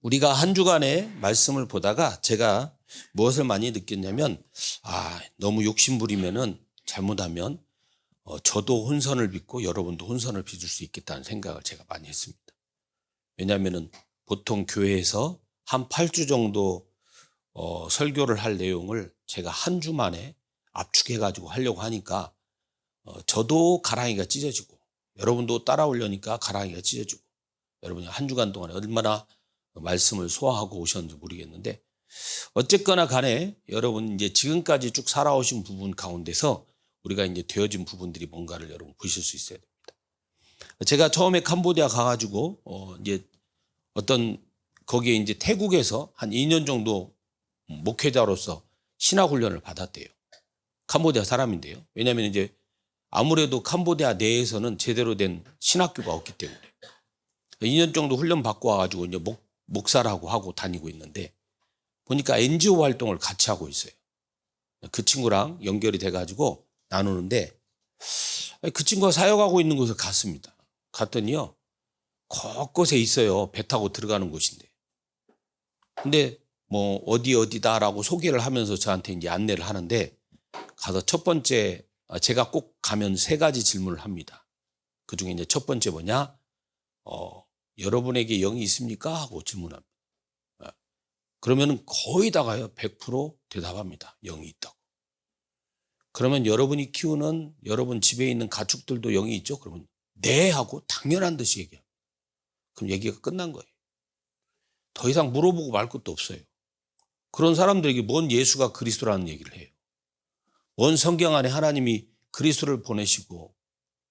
우리가 한 주간의 말씀을 보다가 제가 무엇을 많이 느꼈냐면 너무 욕심부리면은 잘못하면 저도 혼선을 빚고 여러분도 혼선을 빚을 수 있겠다는 생각을 제가 많이 했습니다. 왜냐하면은 보통 교회에서 한 8주 정도 설교를 할 내용을 제가 한 주 만에 압축해가지고 하려고 하니까 저도 가랑이가 찢어지고 여러분도 따라오려니까 가랑이가 찢어지고 여러분이 한 주간 동안에 얼마나 말씀을 소화하고 오셨는지 모르겠는데 어쨌거나 간에 여러분 이제 지금까지 쭉 살아오신 부분 가운데서 우리가 이제 되어진 부분들이 뭔가를 여러분 보실 수 있어야 됩니다. 제가 처음에 캄보디아 가가지고 이제 거기에 이제 태국에서 한 2년 정도 목회자로서 신학훈련을 받았대요. 캄보디아 사람인데요. 왜냐하면 이제 아무래도 캄보디아 내에서는 제대로 된 신학교가 없기 때문에 2년 정도 훈련 받고 와가지고 이제 목사라고 하고 다니고 있는데 보니까 NGO 활동을 같이 하고 있어요. 그 친구랑 연결이 돼가지고 나누는데 그 친구가 사역하고 있는 곳을 갔습니다. 갔더니요, 곳곳에 있어요. 배 타고 들어가는 곳인데. 근데 뭐 어디다라고 소개를 하면서 저한테 이제 안내를 하는데 가서 첫 번째 제가 꼭 가면 3가지 질문을 합니다. 그 중에 이제 첫 번째 뭐냐? 여러분에게 영이 있습니까? 하고 질문합니다. 그러면 거의 다가요 100% 대답합니다. 영이 있다고. 그러면 여러분이 키우는 여러분 집에 있는 가축들도 영이 있죠? 그러면 네 하고 당연한 듯이 얘기합니다. 그럼 얘기가 끝난 거예요. 더 이상 물어보고 말 것도 없어요. 그런 사람들에게 뭔 예수가 그리스도라는 얘기를 해요. 뭔 성경 안에 하나님이 그리스도를 보내시고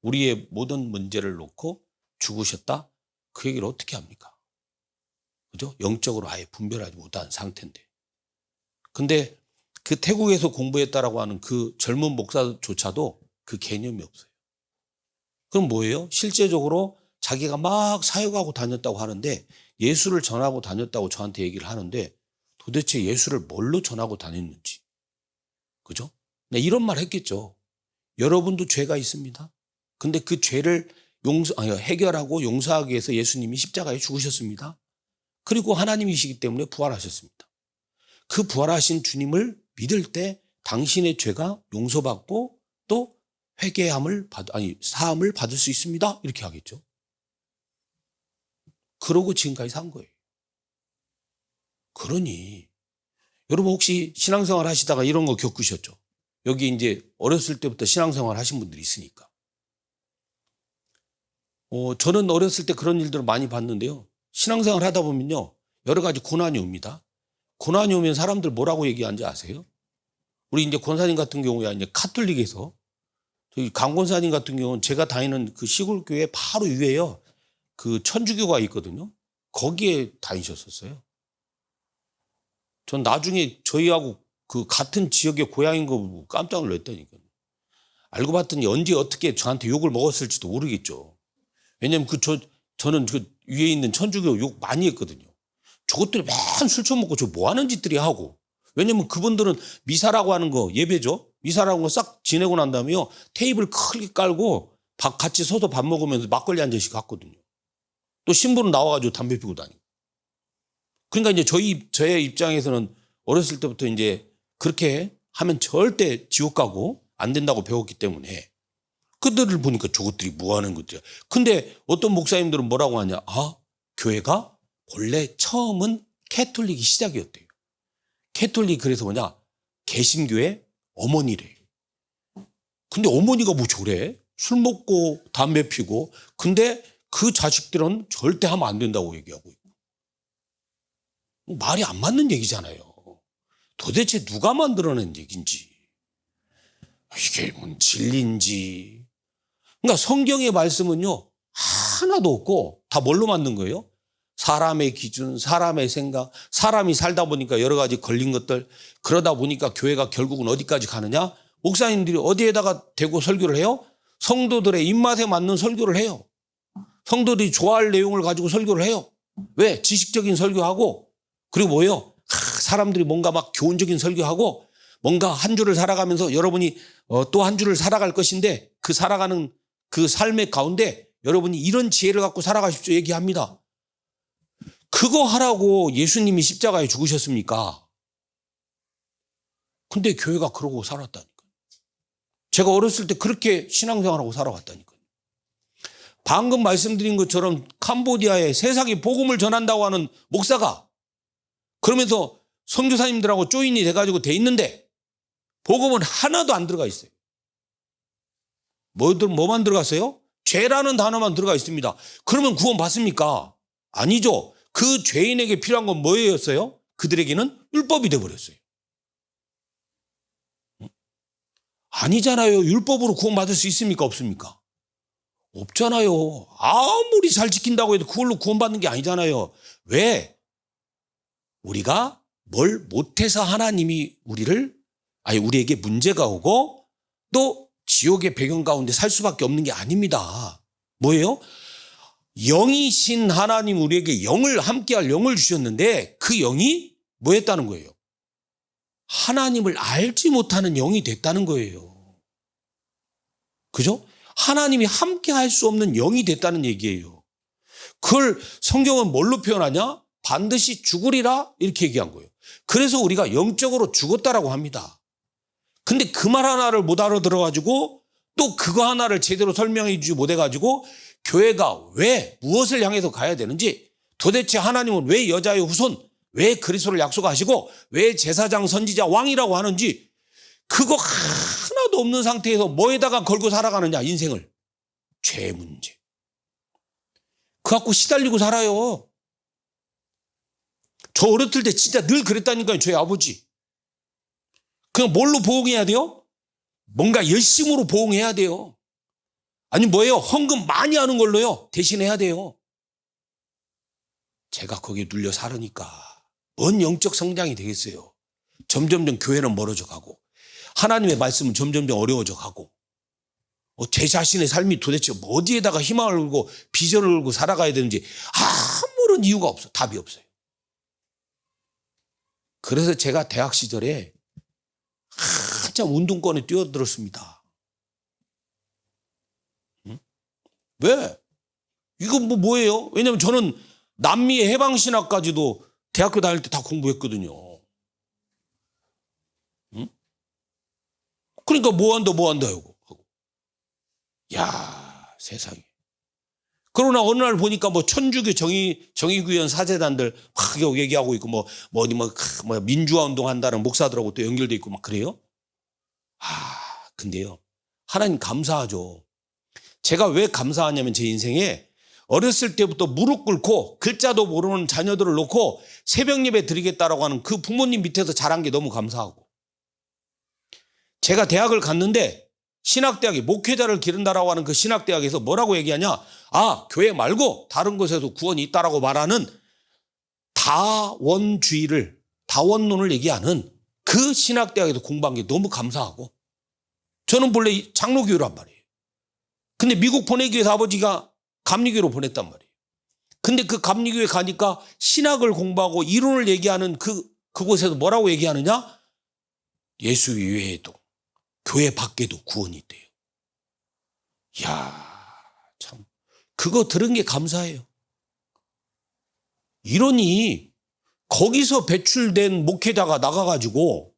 우리의 모든 문제를 놓고 죽으셨다? 그 얘기를 어떻게 합니까? 그죠? 영적으로 아예 분별하지 못한 상태인데. 근데 그 태국에서 공부했다라고 하는 그 젊은 목사조차도 그 개념이 없어요. 그럼 뭐예요? 실제적으로 자기가 막 사역하고 다녔다고 하는데 예수를 전하고 다녔다고 저한테 얘기를 하는데 도대체 예수를 뭘로 전하고 다녔는지. 그죠? 이런 말 했겠죠. 여러분도 죄가 있습니다. 근데 그 죄를 해결하고 용서하기 위해서 예수님이 십자가에 죽으셨습니다. 그리고 하나님이시기 때문에 부활하셨습니다. 그 부활하신 주님을 믿을 때 당신의 죄가 용서받고 또 사함을 받을 수 있습니다. 이렇게 하겠죠. 그러고 지금까지 산 거예요. 그러니 여러분 혹시 신앙생활 하시다가 이런 거 겪으셨죠? 여기 이제 어렸을 때부터 신앙생활 하신 분들이 있으니까. 저는 어렸을 때 그런 일들을 많이 봤는데요. 신앙생활 하다 보면요, 여러 가지 고난이 옵니다. 고난이 오면 사람들 뭐라고 얘기하는지 아세요? 우리 이제 권사님 같은 경우에 이제 카톨릭에서 저희 강 권사님 같은 경우는 제가 다니는 그 시골 교회 바로 위에요. 그 천주교가 있거든요. 거기에 다니셨었어요. 전 나중에 저희하고 그 같은 지역의 고향인 거 보고 깜짝 놀랐다니까요. 알고 봤더니 언제 어떻게 저한테 욕을 먹었을지도 모르겠죠. 왜냐면 저는 그 위에 있는 천주교 욕 많이 했거든요. 저것들이 맨 술 처먹고 저 뭐 하는 짓들이 하고. 왜냐면 그분들은 미사라고 하는 거 예배죠. 미사라고 하는 거 싹 지내고 난 다음에요. 테이블 크게 깔고 같이 서서 밥 먹으면서 막걸리 한 잔씩 갔거든요. 또 신부는 나와가지고 담배 피고 다니고. 그러니까 이제 저의 입장에서는 어렸을 때부터 이제 그렇게 하면 절대 지옥 가고 안 된다고 배웠기 때문에 그들을 보니까 저것들이 뭐 하는 것들이야. 근데 어떤 목사님들은 뭐라고 하냐. 교회가 원래 처음은 캐톨릭이 시작이었대요. 캐톨릭 그래서 뭐냐. 개신교의 어머니래요. 근데 어머니가 뭐 저래? 술 먹고 담배 피고. 근데 그 자식들은 절대 하면 안 된다고 얘기하고 있고. 말이 안 맞는 얘기잖아요. 도대체 누가 만들어낸 얘기인지. 이게 뭔 진리인지. 그러니까 성경의 말씀은요. 하나도 없고 다 뭘로 만든 거예요? 사람의 기준, 사람의 생각, 사람이 살다 보니까 여러 가지 걸린 것들. 그러다 보니까 교회가 결국은 어디까지 가느냐? 목사님들이 어디에다가 대고 설교를 해요? 성도들의 입맛에 맞는 설교를 해요. 성도들이 좋아할 내용을 가지고 설교를 해요. 왜? 지식적인 설교하고 그리고 뭐예요? 사람들이 뭔가 막 교훈적인 설교하고 뭔가 한 주를 살아가면서 여러분이 또 한 주를 살아갈 것인데 그 살아가는 그 삶의 가운데 여러분이 이런 지혜를 갖고 살아가십시오 얘기합니다. 그거 하라고 예수님이 십자가에 죽으셨습니까? 근데 교회가 그러고 살았다니까요. 제가 어렸을 때 그렇게 신앙생활하고 살아왔다니까요. 방금 말씀드린 것처럼 캄보디아에 세상에 복음을 전한다고 하는 목사가 그러면서 선교사님들하고 조인이 돼가지고 돼 있는데 복음은 하나도 안 들어가 있어요. 뭐만 들어갔어요? 죄라는 단어만 들어가 있습니다. 그러면 구원 받습니까? 아니죠. 그 죄인에게 필요한 건 뭐였어요? 그들에게는 율법이 되어버렸어요. 아니잖아요. 율법으로 구원받을 수 있습니까? 없습니까? 없잖아요. 아무리 잘 지킨다고 해도 그걸로 구원받는 게 아니잖아요. 왜? 우리가 뭘 못해서 하나님이 우리에게 문제가 오고 또 지옥의 배경 가운데 살 수밖에 없는 게 아닙니다. 뭐예요? 영이신 하나님 우리에게 함께할 영을 주셨는데 그 영이 뭐 했다는 거예요? 하나님을 알지 못하는 영이 됐다는 거예요. 그죠? 하나님이 함께할 수 없는 영이 됐다는 얘기예요. 그걸 성경은 뭘로 표현하냐? 반드시 죽으리라 이렇게 얘기한 거예요. 그래서 우리가 영적으로 죽었다라고 합니다. 근데 그 말 하나를 못 알아들어가지고 또 그거 하나를 제대로 설명해 주지 못해가지고 교회가 왜 무엇을 향해서 가야 되는지 도대체 하나님은 왜 여자의 후손 왜 그리스도를 약속하시고 왜 제사장 선지자 왕이라고 하는지 그거 하나도 없는 상태에서 뭐에다가 걸고 살아가느냐 인생을. 죄 문제. 그거 갖고 시달리고 살아요. 저 어렸을 때 진짜 늘 그랬다니까요. 저희 아버지. 그냥 뭘로 보응해야 돼요? 뭔가 열심으로 보응해야 돼요. 아니 뭐예요? 헌금 많이 하는 걸로요. 대신해야 돼요. 제가 거기에 눌려 살으니까 뭔 영적 성장이 되겠어요. 점점점 교회는 멀어져 가고 하나님의 말씀은 점점점 어려워져 가고 제 자신의 삶이 도대체 어디에다가 희망을 걸고 비전을 걸고 살아가야 되는지 아무런 이유가 없어. 답이 없어요. 그래서 제가 대학 시절에 한참 운동권에 뛰어들었습니다. 응? 왜? 이건 뭐예요? 왜냐면 저는 남미의 해방신학까지도 대학교 다닐 때 다 공부했거든요. 응? 그러니까 뭐 한다 하고. 야, 세상에. 그러나 어느 날 보니까 천주교 정의구현 사제단들 막 얘기하고 있고 민주화 운동한다는 목사들하고 또 연결돼 있고 막 그래요. 근데요. 하나님 감사하죠. 제가 왜 감사하냐면 제 인생에 어렸을 때부터 무릎 꿇고 글자도 모르는 자녀들을 놓고 새벽 예배 드리겠다라고 하는 그 부모님 밑에서 자란 게 너무 감사하고 제가 대학을 갔는데 신학대학이 목회자를 기른다라고 하는 그 신학대학에서 뭐라고 얘기하냐? 교회 말고 다른 곳에서 구원이 있다라고 말하는 다원론을 얘기하는 그 신학대학에서 공부한 게 너무 감사하고 저는 본래 장로교회란 말이에요. 근데 미국 보내기 위해서 아버지가 감리교회로 보냈단 말이에요. 근데 그 감리교회 가니까 신학을 공부하고 이론을 얘기하는 그곳에서 뭐라고 얘기하느냐? 예수 외에도 교회 밖에도 구원이 있대요. 이야, 참. 그거 들은 게 감사해요. 이러니 거기서 배출된 목회자가 나가가지고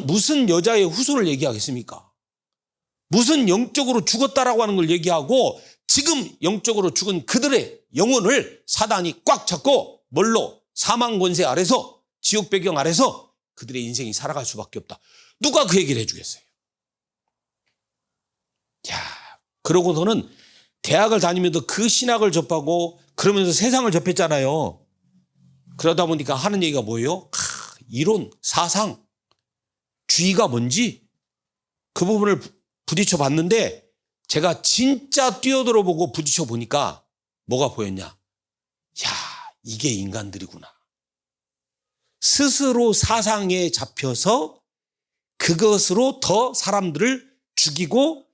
무슨 여자의 후손을 얘기하겠습니까? 무슨 영적으로 죽었다라고 하는 걸 얘기하고 지금 영적으로 죽은 그들의 영혼을 사단이 꽉 잡고 사망 권세 아래서 지옥 배경 아래서 그들의 인생이 살아갈 수밖에 없다. 누가 그 얘기를 해주겠어요? 그러고서는 대학을 다니면서 그 신학을 접하고 그러면서 세상을 접했잖아요. 그러다 보니까 하는 얘기가 뭐예요? 이론, 사상, 주의가 뭔지 그 부분을 부딪혀 봤는데 제가 진짜 뛰어들어 보고 부딪혀 보니까 뭐가 보였냐? 이게 인간들이구나. 스스로 사상에 잡혀서 그것으로 더 사람들을 죽이고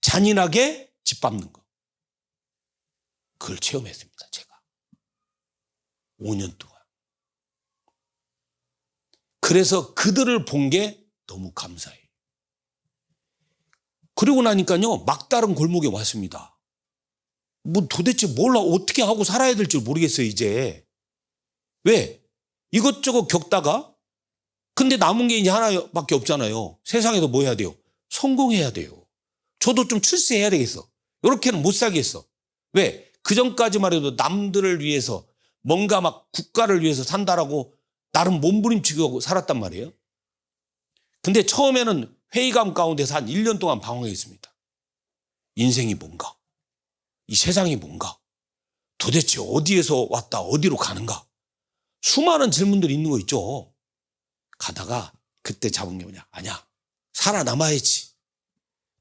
잔인하게 짓밟는 거. 그걸 체험했습니다, 제가. 5년 동안. 그래서 그들을 본 게 너무 감사해요. 그리고 나니까요, 막다른 골목에 왔습니다. 뭐 도대체 뭘 어떻게 하고 살아야 될지 모르겠어요, 이제. 왜? 이것저것 겪다가 근데 남은 게 이제 하나밖에 없잖아요. 세상에서 뭐 해야 돼요? 성공해야 돼요. 저도 좀 출세해야 되겠어. 이렇게는 못 살겠어. 왜? 그전까지만 해도 남들을 위해서 뭔가 막 국가를 위해서 산다라고 나름 몸부림치고 살았단 말이에요. 근데 처음에는 회의감 가운데서 한 1년 동안 방황했습니다. 인생이 뭔가? 이 세상이 뭔가? 도대체 어디에서 왔다 어디로 가는가? 수많은 질문들이 있는 거 있죠. 가다가 그때 잡은 게 뭐냐? 아니야. 살아남아야지.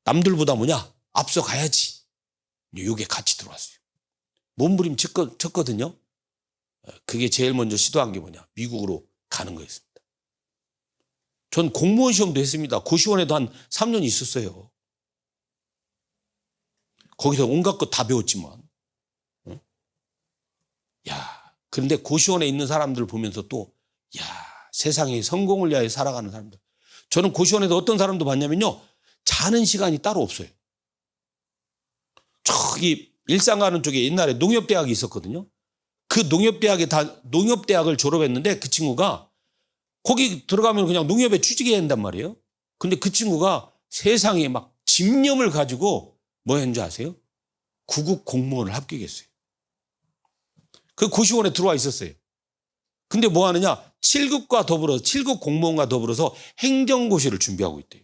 남들보다 뭐냐? 앞서 가야지. 이게 같이 들어왔어요. 몸부림 쳤거든요. 그게 제일 먼저 시도한 게 뭐냐? 미국으로 가는 거였습니다. 전 공무원 시험도 했습니다. 고시원에도 한 3년 있었어요. 거기서 온갖 것 다 배웠지만. 응? 야, 그런데 고시원에 있는 사람들 보면서 또, 야, 세상에 성공을 위하여 살아가는 사람들. 저는 고시원에서 어떤 사람도 봤냐면요. 자는 시간이 따로 없어요. 저기 일산 가는 쪽에 옛날에 농협대학이 있었거든요. 그 농협대학을 졸업했는데 그 친구가 거기 들어가면 그냥 농협에 취직해야 한단 말이에요. 근데 그 친구가 세상에 막 집념을 가지고 뭐 했는지 아세요? 구급 공무원을 합격했어요. 그 고시원에 들어와 있었어요. 근데 뭐 하느냐? 7급 공무원과 더불어서 행정고시를 준비하고 있대요.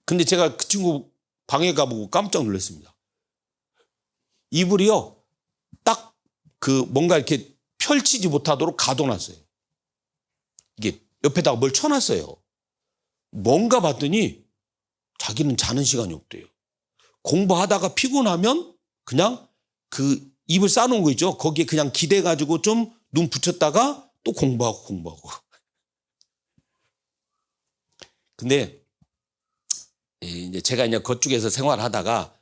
근데 제가 그 친구 방에 가보고 깜짝 놀랐습니다. 이불이요, 딱 그 뭔가 이렇게 펼치지 못하도록 가둬놨어요. 이게 옆에다가 뭘 쳐놨어요. 뭔가 봤더니 자기는 자는 시간이 없대요. 공부하다가 피곤하면 그냥 그 이불 싸놓은 거 있죠. 거기에 그냥 기대가지고 좀 눈 붙였다가 또 공부하고. 근데 이제 제가 이제 그쪽에서 생활하다가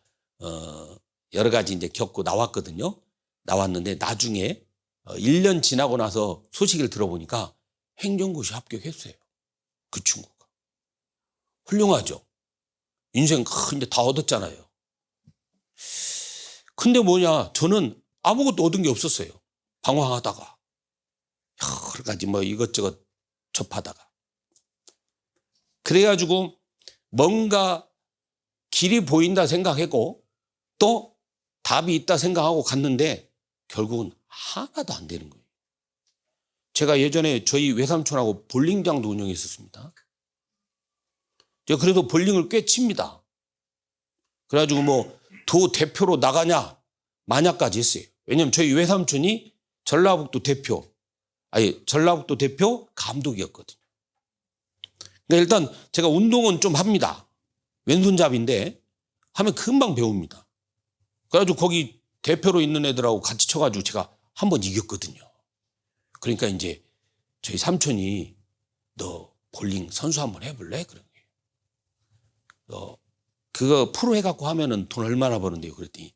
여러 가지 이제 겪고 나왔거든요. 나왔는데 나중에 1년 지나고 나서 소식을 들어보니까 행정고시 합격했어요. 그 친구가. 훌륭하죠. 인생 이제 다 얻었잖아요. 근데 뭐냐, 저는 아무것도 얻은 게 없었어요. 방황하다가. 여러 가지 뭐 이것저것 접하다가. 그래가지고 뭔가 길이 보인다 생각하고 또 답이 있다 생각하고 갔는데 결국은 하나도 안 되는 거예요. 제가 예전에 저희 외삼촌하고 볼링장도 운영했었습니다. 제가 그래도 볼링을 꽤 칩니다. 그래가지고 뭐 도 대표로 나가냐 마냐까지 했어요. 왜냐하면 저희 외삼촌이 전라북도 대표 감독이었거든요. 그러니까 일단 제가 운동은 좀 합니다. 왼손잡이인데 하면 금방 배웁니다. 그래가지고 거기 대표로 있는 애들하고 같이 쳐가지고 제가 한 번 이겼거든요. 그러니까 이제 저희 삼촌이 너 볼링 선수 한번 해볼래? 그런 거예요. 너 그거 프로 해갖고 하면은 돈 얼마나 버는데요? 그랬더니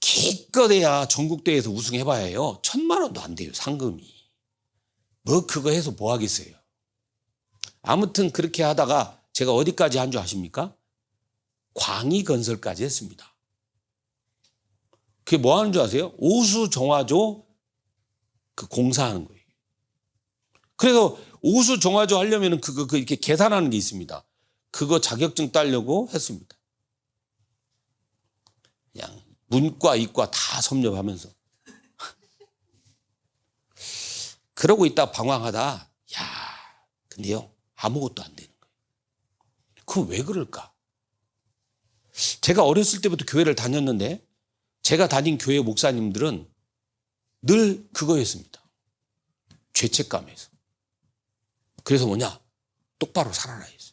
기껏해야 전국대회에서 우승해봐야 해요. 1,000만 원도 안 돼요, 상금이. 뭐 그거 해서 뭐 하겠어요. 아무튼 그렇게 하다가 제가 어디까지 한 줄 아십니까? 광희건설까지 했습니다. 그게 뭐 하는 줄 아세요? 오수정화조 그 공사하는 거예요. 그래서 오수정화조 하려면 그거 이렇게 계산하는 게 있습니다. 그거 자격증 따려고 했습니다. 그냥 문과, 이과 다 섭렵하면서. 그러고 있다 방황하다, 근데요, 아무것도 안 되는 거예요. 그거 왜 그럴까? 제가 어렸을 때부터 교회를 다녔는데 제가 다닌 교회 목사님들은 늘 그거였습니다. 죄책감에서. 그래서 뭐냐? 똑바로 살아라 했어요.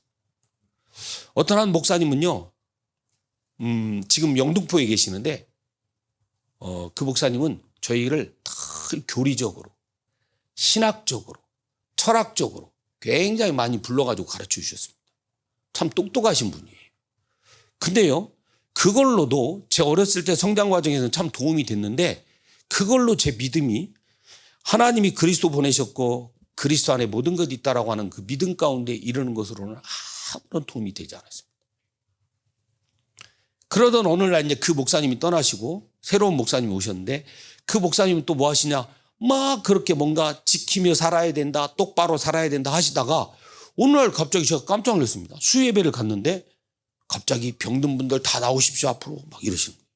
어떤 한 목사님은요, 지금 영등포에 계시는데, 그 목사님은 저희를 늘 교리적으로, 신학적으로, 철학적으로 굉장히 많이 불러가지고 가르쳐 주셨습니다. 참 똑똑하신 분이에요. 근데요, 그걸로도 제 어렸을 때 성장 과정에서는 참 도움이 됐는데, 그걸로 제 믿음이 하나님이 그리스도 보내셨고 그리스도 안에 모든 것이 있다라고 하는 그 믿음 가운데 이르는 것으로는 아무런 도움이 되지 않았습니다. 그러던 오늘날 이제 그 목사님이 떠나시고 새로운 목사님이 오셨는데 그 목사님은 또 뭐 하시냐? 막 그렇게 뭔가 지키며 살아야 된다, 똑바로 살아야 된다 하시다가 오늘날 갑자기 제가 깜짝 놀랐습니다. 수예배를 갔는데 갑자기 병든 분들 다 나오십시오 앞으로 막 이러시는 거예요.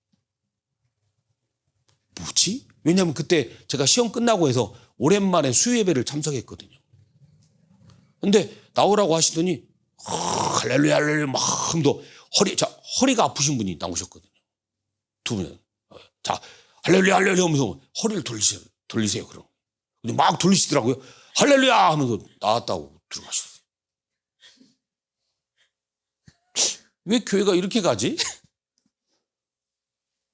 뭐지? 왜냐하면 그때 제가 시험 끝나고 해서 오랜만에 수예배를 참석했거든요. 근데 나오라고 하시더니 할렐루야 할렐루야 막 하면서 허리가 아프신 분이 나오셨거든요. 두 분은. 자, 할렐루야 할렐루야 하면서 허리를 돌리세요. 그럼. 근데 막 돌리시더라고요. 할렐루야 하면서 나왔다고 들어가셨어요. 왜 교회가 이렇게 가지?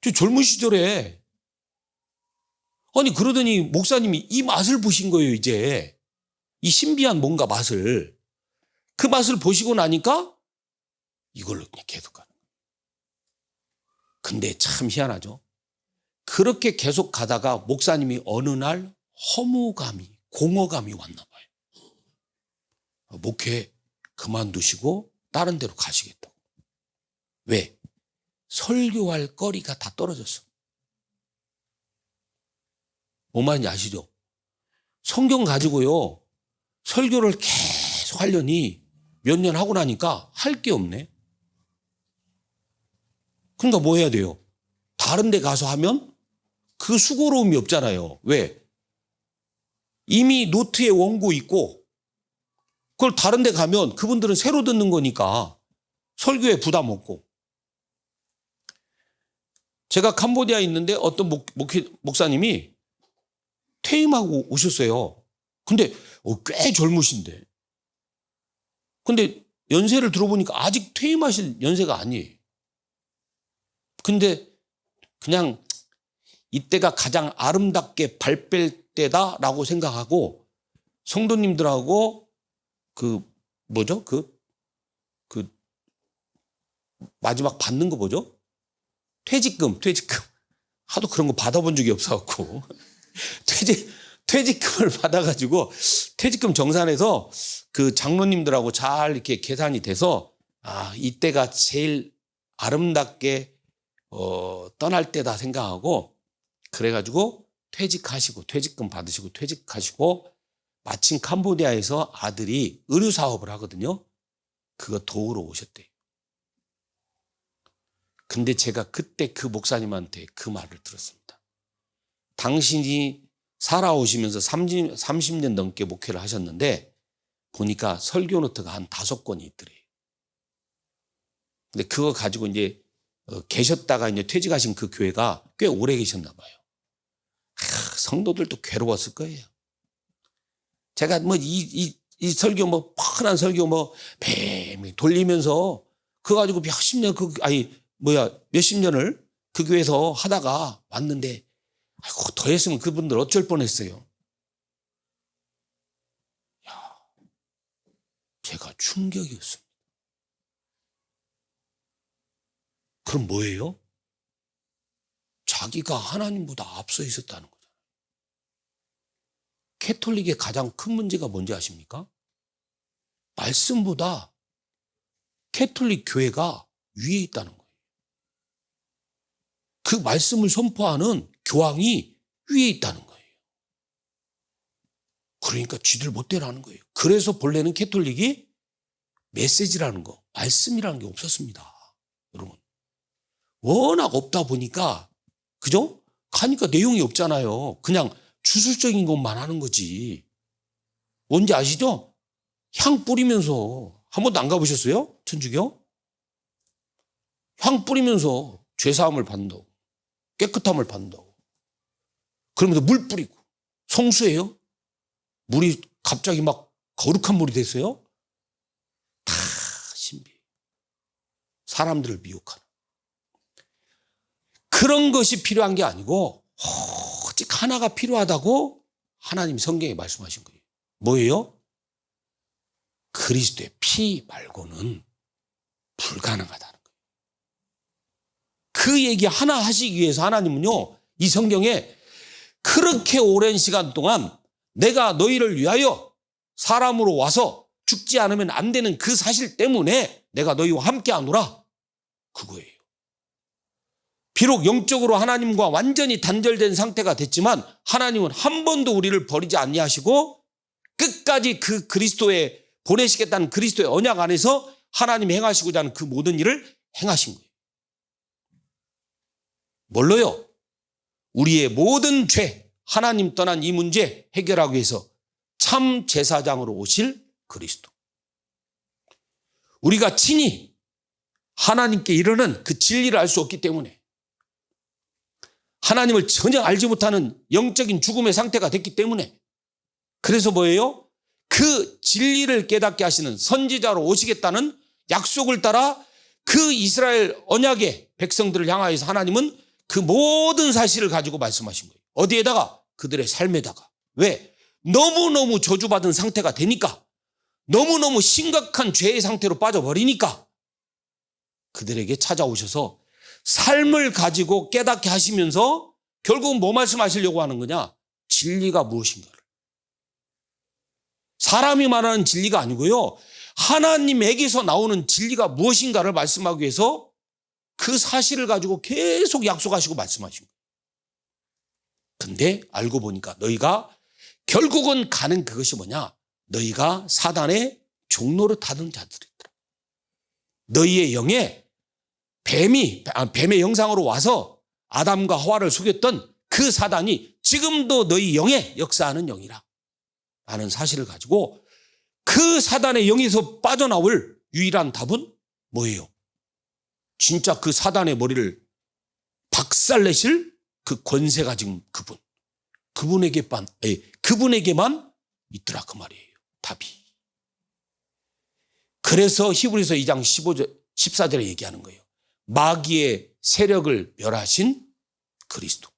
저 젊은 시절에 아니 그러더니 목사님이 이 맛을 보신 거예요. 이제 이 신비한 뭔가 맛을 그 맛을 보시고 나니까 이걸로 그냥 계속 가는 거예요. 근데 참 희한하죠. 그렇게 계속 가다가 목사님이 어느 날 허무감이 공허감이 왔나 봐요. 목회 그만두시고 다른 데로 가시겠다고. 왜? 설교할 거리가 다 떨어졌어. 뭔 말인지 아시죠? 성경 가지고요 설교를 계속 하려니 몇 년 하고 나니까 할 게 없네. 그러니까 뭐 해야 돼요? 다른 데 가서 하면 그 수고로움이 없잖아요. 왜? 이미 노트에 원고 있고 그걸 다른 데 가면 그분들은 새로 듣는 거니까 설교에 부담 없고. 제가 캄보디아에 있는데 어떤 목사님이 퇴임하고 오셨어요. 근데 꽤 젊으신데. 근데 연세를 들어보니까 아직 퇴임하실 연세가 아니에요. 근데 그냥 이때가 가장 아름답게 발뺄 때다라고 생각하고 성도님들하고 마지막 받는 거 뭐죠? 퇴직금. 하도 그런 거 받아본 적이 없어갖고. 퇴직금을 받아가지고 퇴직금 정산해서 그 장로님들하고 잘 이렇게 계산이 돼서 이때가 제일 아름답게 떠날 때다 생각하고 그래가지고 퇴직하시고 퇴직금 받으시고 퇴직하시고 마침 캄보디아에서 아들이 의류 사업을 하거든요. 그거 도우러 오셨대요. 근데 제가 그때 그 목사님한테 그 말을 들었습니다. 당신이 살아오시면서 30년 넘게 목회를 하셨는데 보니까 설교 노트가 한 5권이 있더래요. 근데 그거 가지고 이제 계셨다가 이제 퇴직하신 그 교회가 꽤 오래 계셨나 봐요. 성도들도 괴로웠을 거예요. 제가 이 설교 뻔한 설교 뱀이 돌리면서 그거 가지고 몇십 년을 그 교회에서 하다가 왔는데 더 했으면 그분들 어쩔 뻔했어요. 제가 충격이었습니다. 그럼 뭐예요? 자기가 하나님보다 앞서 있었다는 거잖아요. 캐톨릭의 가장 큰 문제가 뭔지 아십니까? 말씀보다 캐톨릭 교회가 위에 있다는 거예요. 그 말씀을 선포하는 교황이 위에 있다는 거예요. 그러니까 쥐들 못되라는 거예요. 그래서 본래는 캐톨릭이 메시지라는 거, 말씀이라는 게 없었습니다. 여러분. 워낙 없다 보니까, 그죠? 가니까 내용이 없잖아요. 그냥 주술적인 것만 하는 거지. 뭔지 아시죠? 향 뿌리면서, 한 번도 안 가보셨어요? 천주교? 향 뿌리면서 죄사함을 받는다고. 깨끗함을 받는다고. 그러면서 물 뿌리고. 성수예요? 물이 갑자기 막 거룩한 물이 됐어요? 다 신비. 사람들을 미혹하는. 그런 것이 필요한 게 아니고 오직 하나가 필요하다고 하나님 성경에 말씀하신 거예요. 뭐예요? 그리스도의 피 말고는 불가능하다는 거예요. 그 얘기 하나 하시기 위해서 하나님은요, 이 성경에 그렇게 오랜 시간 동안 내가 너희를 위하여 사람으로 와서 죽지 않으면 안 되는 그 사실 때문에 내가 너희와 함께 하노라. 그거예요. 비록 영적으로 하나님과 완전히 단절된 상태가 됐지만 하나님은 한 번도 우리를 버리지 아니하시고 끝까지 그 그리스도의 보내시겠다는 그리스도의 언약 안에서 하나님이 행하시고자 하는 그 모든 일을 행하신 거예요. 뭘로요? 우리의 모든 죄, 하나님 떠난 이 문제 해결하기 위해서 참 제사장으로 오실 그리스도. 우리가 친히 하나님께 이르는 그 진리를 알 수 없기 때문에, 하나님을 전혀 알지 못하는 영적인 죽음의 상태가 됐기 때문에, 그래서 뭐예요? 그 진리를 깨닫게 하시는 선지자로 오시겠다는 약속을 따라 그 이스라엘 언약의 백성들을 향하여서 하나님은 그 모든 사실을 가지고 말씀하신 거예요. 어디에다가? 그들의 삶에다가. 왜? 너무너무 저주받은 상태가 되니까, 너무너무 심각한 죄의 상태로 빠져버리니까 그들에게 찾아오셔서 삶을 가지고 깨닫게 하시면서 결국은 뭐 말씀하시려고 하는 거냐? 진리가 무엇인가를. 사람이 말하는 진리가 아니고요, 하나님에게서 나오는 진리가 무엇인가를 말씀하기 위해서 그 사실을 가지고 계속 약속하시고 말씀하신 거예요. 근데 알고 보니까 너희가 결국은 가는 그것이 뭐냐? 너희가 사단의 종로를 타던 자들이더라. 너희의 영에 뱀의 형상으로 와서 아담과 하와를 속였던 그 사단이 지금도 너희 영에 역사하는 영이라 라는 사실을 가지고 그 사단의 영에서 빠져나올 유일한 답은 뭐예요? 진짜 그 사단의 머리를 박살내실 그 권세가 지금 그분에게만 있더라 그 말이에요. 답이. 그래서 히브리서 2장 14절에 얘기하는 거예요. 마귀의 세력을 멸하신 그리스도.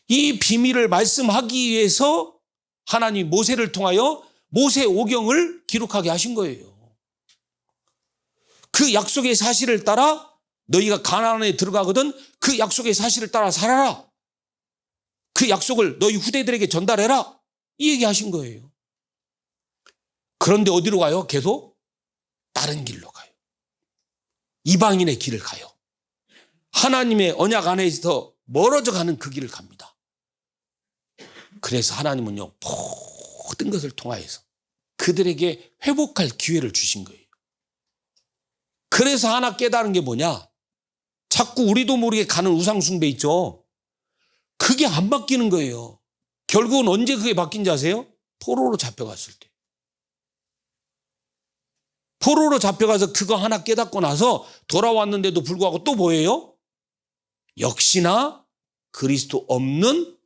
이 비밀을 말씀하기 위해서 하나님 모세를 통하여 모세 오경을 기록하게 하신 거예요. 그 약속의 사실을 따라 너희가 가나안에 들어가거든 그 약속의 사실을 따라 살아라. 그 약속을 너희 후대들에게 전달해라. 이 얘기하신 거예요. 그런데 어디로 가요? 계속 다른 길로 가요. 이방인의 길을 가요. 하나님의 언약 안에서 멀어져 가는 그 길을 갑니다. 그래서 하나님은요, 모든 것을 통하여서 그들에게 회복할 기회를 주신 거예요. 그래서 하나 깨달은 게 뭐냐? 자꾸 우리도 모르게 가는 우상숭배 있죠? 그게 안 바뀌는 거예요. 결국은 언제 그게 바뀐지 아세요? 포로로 잡혀갔을 때. 포로로 잡혀가서 그거 하나 깨닫고 나서 돌아왔는데도 불구하고 또 뭐예요? 역시나 그리스도 없는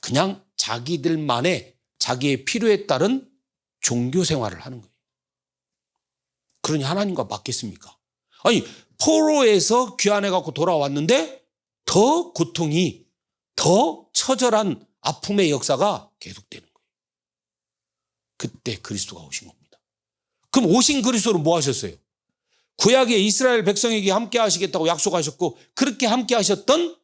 그냥 자기들만의 자기의 필요에 따른 종교 생활을 하는 거예요. 그러니 하나님과 맞겠습니까? 아니, 포로에서 귀환해 갖고 돌아왔는데 더 고통이, 더 처절한 아픔의 역사가 계속되는 거예요. 그때 그리스도가 오신 겁니다. 그럼 오신 그리스도는 뭐 하셨어요? 구약의 이스라엘 백성에게 함께 하시겠다고 약속하셨고 그렇게 함께 하셨던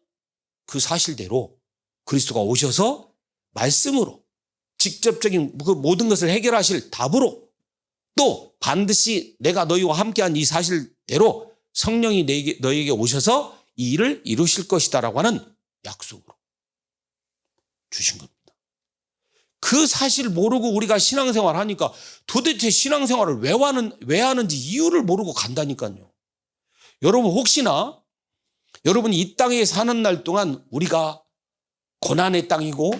그 사실대로 그리스도가 오셔서 말씀으로 직접적인 그 모든 것을 해결하실 답으로 또 반드시 내가 너희와 함께한 이 사실대로 성령이 너희에게 오셔서 이 일을 이루실 것이다라고 하는 약속으로 주신 겁니다. 그 사실 모르고 우리가 신앙생활 하니까 도대체 신앙생활을 왜 하는지 이유를 모르고 간다니까요. 여러분 혹시나 여러분이 이 땅에 사는 날 동안 우리가 고난의 땅이고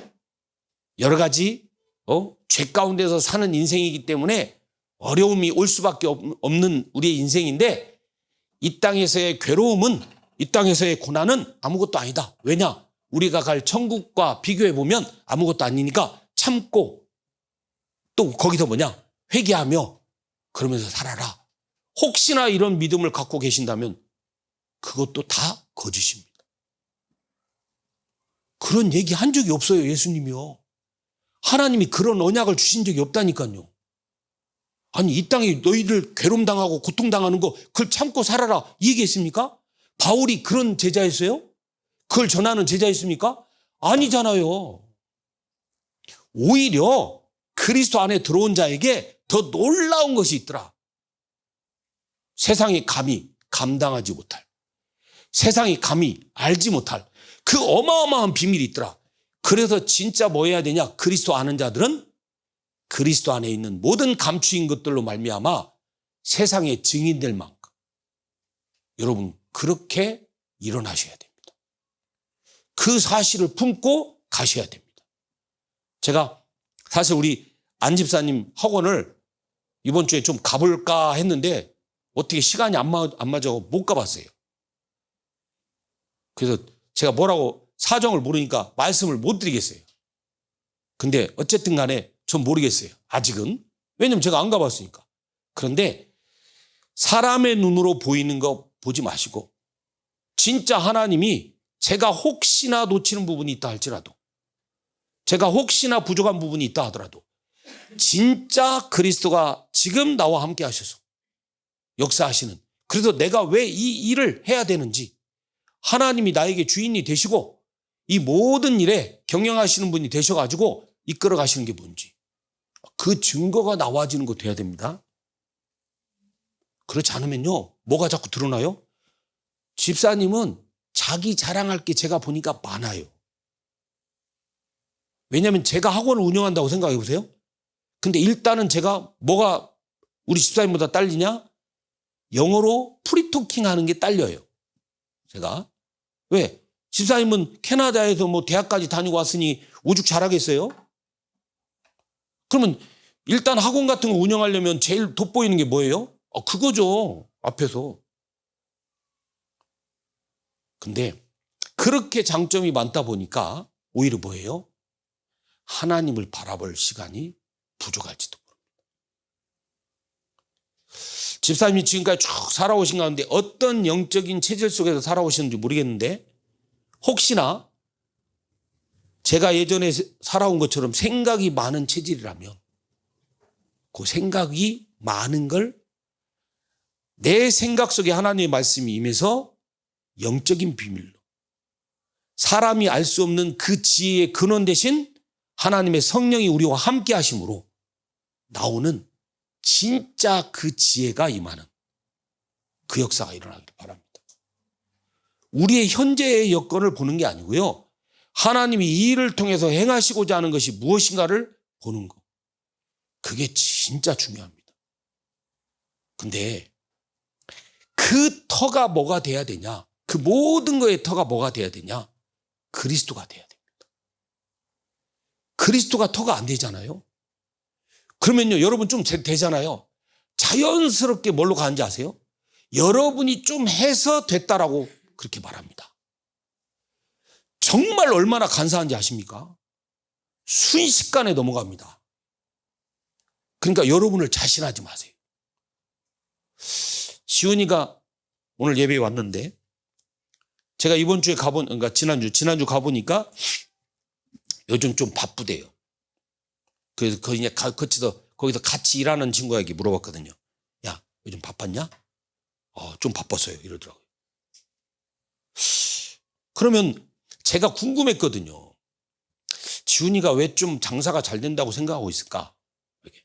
여러 가지 죄 가운데서 사는 인생이기 때문에 어려움이 올 수밖에 없는 우리의 인생인데 이 땅에서의 괴로움은 이 땅에서의 고난은 아무것도 아니다. 왜냐? 우리가 갈 천국과 비교해 보면 아무것도 아니니까 참고 또 거기서 뭐냐? 회개하며 그러면서 살아라. 혹시나 이런 믿음을 갖고 계신다면 그것도 다 거짓입니다. 그런 얘기 한 적이 없어요. 예수님이요. 하나님이 그런 언약을 주신 적이 없다니까요. 아니 이 땅에 너희들 괴로움당하고 고통당하는 거 그걸 참고 살아라 이 얘기했습니까? 바울이 그런 제자였어요? 그걸 전하는 제자였습니까? 아니잖아요. 오히려 그리스도 안에 들어온 자에게 더 놀라운 것이 있더라. 세상이 감히 감당하지 못할, 세상이 감히 알지 못할 그 어마어마한 비밀이 있더라. 그래서 진짜 뭐 해야 되냐? 그리스도 아는 자들은 그리스도 안에 있는 모든 감추인 것들로 말미암아 세상의 증인될 만큼 여러분 그렇게 일어나셔야 됩니다. 그 사실을 품고 가셔야 됩니다. 제가 사실 우리 안 집사님 학원을 이번 주에 좀 가볼까 했는데 어떻게 시간이 안 맞아 못 가봤어요. 그래서 제가 뭐라고 사정을 모르니까 말씀을 못 드리겠어요. 근데 어쨌든 간에 전 모르겠어요. 아직은. 왜냐면 제가 안 가봤으니까. 그런데 사람의 눈으로 보이는 거 보지 마시고 진짜 하나님이 제가 혹시나 놓치는 부분이 있다 할지라도 제가 혹시나 부족한 부분이 있다 하더라도 진짜 그리스도가 지금 나와 함께 하셔서 역사하시는 그래서 내가 왜 이 일을 해야 되는지 하나님이 나에게 주인이 되시고 이 모든 일에 경영하시는 분이 되셔가지고 이끌어 가시는 게 뭔지 그 증거가 나와지는 거 돼야 됩니다. 그렇지 않으면요 뭐가 자꾸 드러나요? 집사님은 자기 자랑할 게 제가 보니까 많아요. 왜냐하면 제가 학원을 운영한다고 생각해 보세요. 근데 일단은 제가 뭐가 우리 집사님보다 딸리냐? 영어로 프리토킹 하는 게 딸려요. 제가. 왜? 집사님은 캐나다에서 뭐 대학까지 다니고 왔으니 오죽 잘하겠어요? 그러면 일단 학원 같은 거 운영하려면 제일 돋보이는 게 뭐예요? 그거죠. 앞에서. 근데 그렇게 장점이 많다 보니까 오히려 뭐예요? 하나님을 바라볼 시간이 부족할지도 모릅니다. 집사님이 지금까지 쭉 살아오신 가운데 어떤 영적인 체질 속에서 살아오시는지 모르겠는데 혹시나 제가 예전에 살아온 것처럼 생각이 많은 체질이라면 그 생각이 많은 걸 내 생각 속에 하나님의 말씀이 임해서 영적인 비밀로 사람이 알 수 없는 그 지혜의 근원 대신 하나님의 성령이 우리와 함께 하심으로 나오는 진짜 그 지혜가 임하는 그 역사가 일어나기를 바랍니다. 우리의 현재의 여건을 보는 게 아니고요. 하나님이 이 일을 통해서 행하시고자 하는 것이 무엇인가를 보는 것. 그게 진짜 중요합니다. 근데 그 터가 뭐가 돼야 되냐? 그 모든 거의 터가 뭐가 돼야 되냐? 그리스도가 돼야 됩니다. 그리스도가 터가 안 되잖아요. 그러면요, 여러분 좀 되잖아요. 자연스럽게 뭘로 가는지 아세요? 여러분이 좀 해서 됐다라고 그렇게 말합니다. 정말 얼마나 간사한지 아십니까? 순식간에 넘어갑니다. 그러니까 여러분을 자신하지 마세요. 지훈이가 오늘 예배에 왔는데 제가 이번 주에 그러니까 지난주 가보니까 요즘 좀 바쁘대요. 그래서 거기서 같이 일하는 친구에게 물어봤거든요. 야, 요즘 바빴냐? 좀 바빴어요. 이러더라고요. 그러면 제가 궁금했거든요. 지훈이가 왜 좀 장사가 잘 된다고 생각하고 있을까? 이렇게.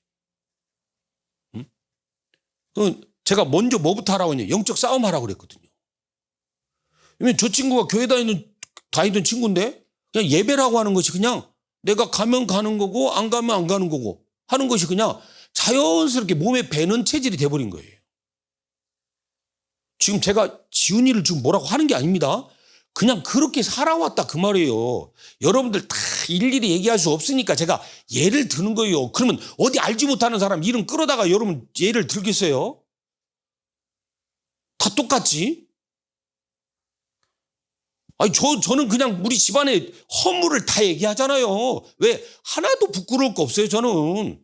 응? 제가 먼저 뭐부터 하라고 했냐? 영적 싸움 하라고 그랬거든요. 왜냐면 저 친구가 교회 다니던 친구인데 그냥 예배라고 하는 것이 그냥 내가 가면 가는 거고 안 가면 안 가는 거고 하는 것이 그냥 자연스럽게 몸에 배는 체질이 돼버린 거예요. 지금 제가 지훈이를 지금 뭐라고 하는 게 아닙니다. 그냥 그렇게 살아왔다 그 말이에요. 여러분들 다 일일이 얘기할 수 없으니까 제가 예를 드는 거예요. 그러면 어디 알지 못하는 사람 이름 끌어다가 여러분 예를 들겠어요? 다 똑같지? 아니, 저는 그냥 우리 집안의 허물을 다 얘기하잖아요. 왜? 하나도 부끄러울 거 없어요, 저는.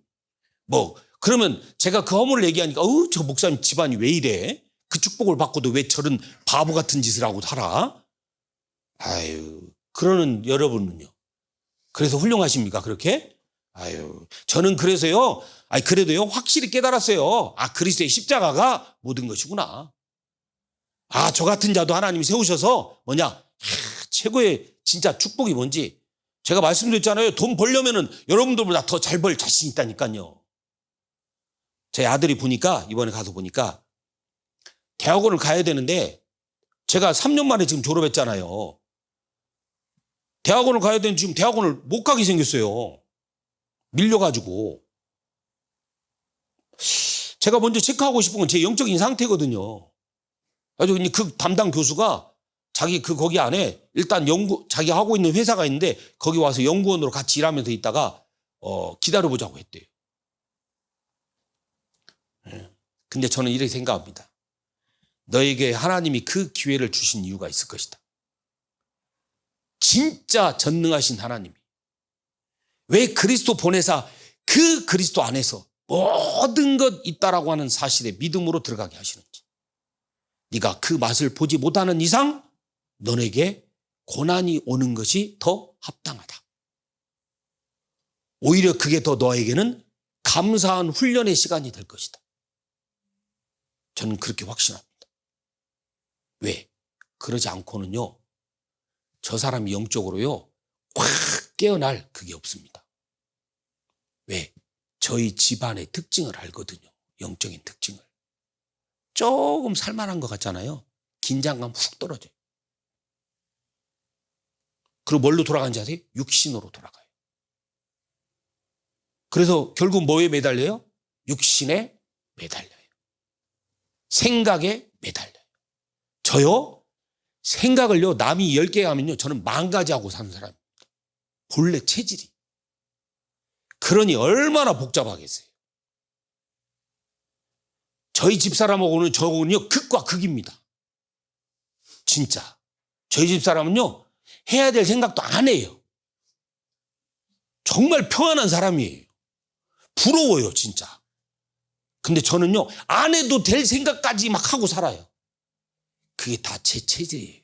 그러면 제가 그 허물을 얘기하니까, 저 목사님 집안이 왜 이래? 그 축복을 받고도 왜 저런 바보 같은 짓을 하고 살아? 아유, 그러는 여러분은요. 그래서 훌륭하십니까, 그렇게? 아유, 저는 그래서요, 그래도요, 확실히 깨달았어요. 그리스도의 십자가가 모든 것이구나. 저 같은 자도 하나님이 세우셔서 최고의 진짜 축복이 뭔지 제가 말씀드렸잖아요. 돈 벌려면은 여러분들보다 더 잘 벌 자신 있다니까요. 제 아들이 이번에 가서 보니까 대학원을 가야 되는데 제가 3년 만에 지금 졸업했잖아요. 대학원을 가야 되는데 지금 대학원을 못 가게 생겼어요. 밀려가지고. 제가 먼저 체크하고 싶은 건 제 영적인 상태거든요. 아주 그 담당 교수가 자기 거기 안에 일단 자기 하고 있는 회사가 있는데 거기 와서 연구원으로 같이 일하면서 있다가 기다려보자고 했대요. 근데 저는 이렇게 생각합니다. 너에게 하나님이 그 기회를 주신 이유가 있을 것이다. 진짜 전능하신 하나님이 왜 그리스도 보내사 그 그리스도 안에서 모든 것 있다라고 하는 사실에 믿음으로 들어가게 하시는지. 네가 그 맛을 보지 못하는 이상 너에게 고난이 오는 것이 더 합당하다. 오히려 그게 더 너에게는 감사한 훈련의 시간이 될 것이다. 저는 그렇게 확신합니다. 왜? 그러지 않고는요, 저 사람이 영적으로요 확 깨어날 그게 없습니다. 왜? 저희 집안의 특징을 알거든요. 영적인 특징을. 조금 살만한 것 같잖아요. 긴장감 훅 떨어져요. 그리고 뭘로 돌아가는지 아세요? 육신으로 돌아가요. 그래서 결국 뭐에 매달려요? 육신에 매달려요. 생각에 매달려요. 저요? 생각을요, 남이 10개 하면요, 저는 10,000가지 하고 사는 사람입니다. 본래 체질이. 그러니 얼마나 복잡하겠어요. 저희 집사람하고는 저하고는요, 극과 극입니다. 진짜. 저희 집사람은요, 해야 될 생각도 안 해요. 정말 평안한 사람이에요. 부러워요, 진짜. 근데 저는요, 안 해도 될 생각까지 막 하고 살아요. 그게 다 제 체질이에요.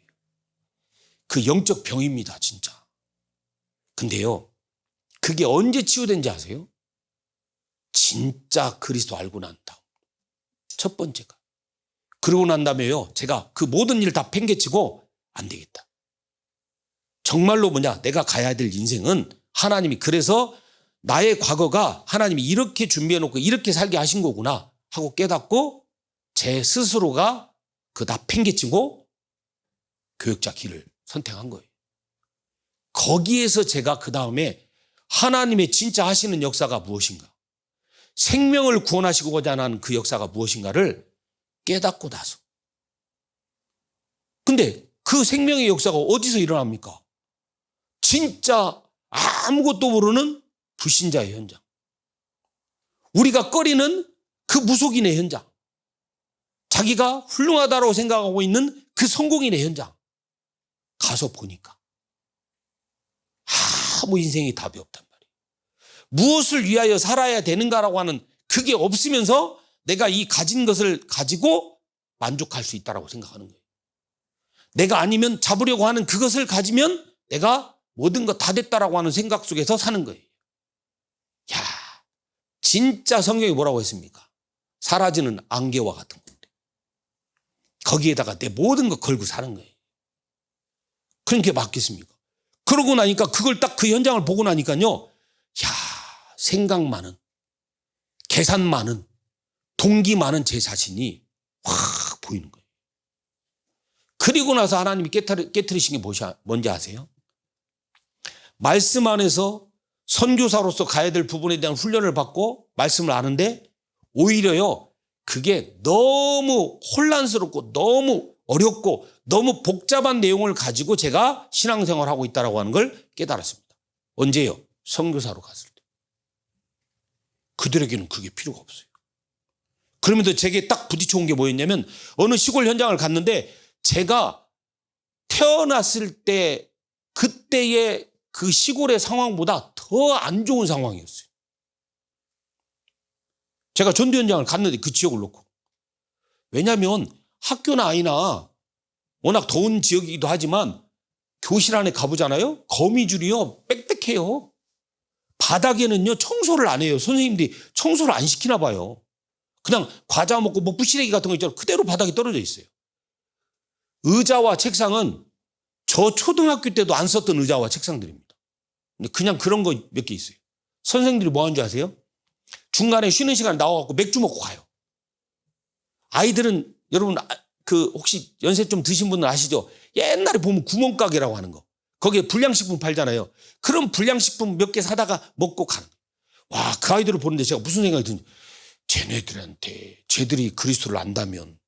그 영적 병입니다, 진짜. 근데요, 그게 언제 치유된지 아세요? 진짜 그리스도 알고 난 다음. 첫 번째가. 그러고 난 다음에요, 제가 그 모든 일을 다 팽개치고 안 되겠다. 정말로 내가 가야 될 인생은 하나님이 그래서 나의 과거가 하나님이 이렇게 준비해놓고 이렇게 살게 하신 거구나 하고 깨닫고 제 스스로가 그 다 팽개치고 교역자 길을 선택한 거예요. 거기에서 제가 그 다음에 하나님의 진짜 하시는 역사가 무엇인가, 생명을 구원하시고자 하는 그 역사가 무엇인가를 깨닫고 나서. 근데 그 생명의 역사가 어디서 일어납니까? 진짜 아무것도 모르는 불신자의 현장. 우리가 꺼리는 그 무속인의 현장. 자기가 훌륭하다고 생각하고 있는 그 성공인의 현장. 가서 보니까 아무 인생에 답이 없단 말이에요. 무엇을 위하여 살아야 되는가라고 하는 그게 없으면서 내가 이 가진 것을 가지고 만족할 수 있다고 생각하는 거예요. 내가 아니면 잡으려고 하는 그것을 가지면 내가 모든 거 다 됐다라고 하는 생각 속에서 사는 거예요. 야, 진짜 성경이 뭐라고 했습니까? 사라지는 안개와 같은 건데 거기에다가 내 모든 거 걸고 사는 거예요. 그런 게 맞겠습니까? 그러고 나니까 그걸 딱 그 현장을 보고 나니까요, 야, 생각 많은, 계산 많은, 동기 많은 제 자신이 확 보이는 거예요. 그리고 나서 하나님이 깨트리신 게 뭔지 아세요? 말씀 안에서 선교사로서 가야 될 부분에 대한 훈련을 받고 말씀을 아는데 오히려요, 그게 너무 혼란스럽고 너무 어렵고 너무 복잡한 내용을 가지고 제가 신앙생활을 하고 있다고 하는 걸 깨달았습니다. 언제요? 선교사로 갔을 때. 그들에게는 그게 필요가 없어요. 그러면서 제게 딱 부딪혀온 게 뭐였냐면, 어느 시골 현장을 갔는데 제가 태어났을 때 그때의 그 시골의 상황보다 더 안 좋은 상황이었어요. 제가 전도 현장을 갔는데 그 지역을 놓고. 왜냐하면 학교나 아이나 워낙 더운 지역이기도 하지만 교실 안에 가보잖아요. 거미줄이요 빽빽해요. 바닥에는요 청소를 안 해요. 선생님들이 청소를 안 시키나 봐요. 그냥 과자 먹고 뭐 부시래기 같은 거 있잖아요. 그대로 바닥에 떨어져 있어요. 의자와 책상은 저 초등학교 때도 안 썼던 의자와 책상들입니다. 그냥 그런 거 몇 개 있어요. 선생님들이 뭐 하는 줄 아세요? 중간에 쉬는 시간에 나와갖고 맥주 먹고 가요. 아이들은 여러분 혹시 연세 좀 드신 분은 아시죠? 옛날에 보면 구멍가게라고 하는 거. 거기에 불량식품 팔잖아요. 그런 불량식품 몇 개 사다가 먹고 가는 거예요. 와, 그 아이들을 보는데 제가 무슨 생각이 드는지, 쟤들이 그리스도를 안다면,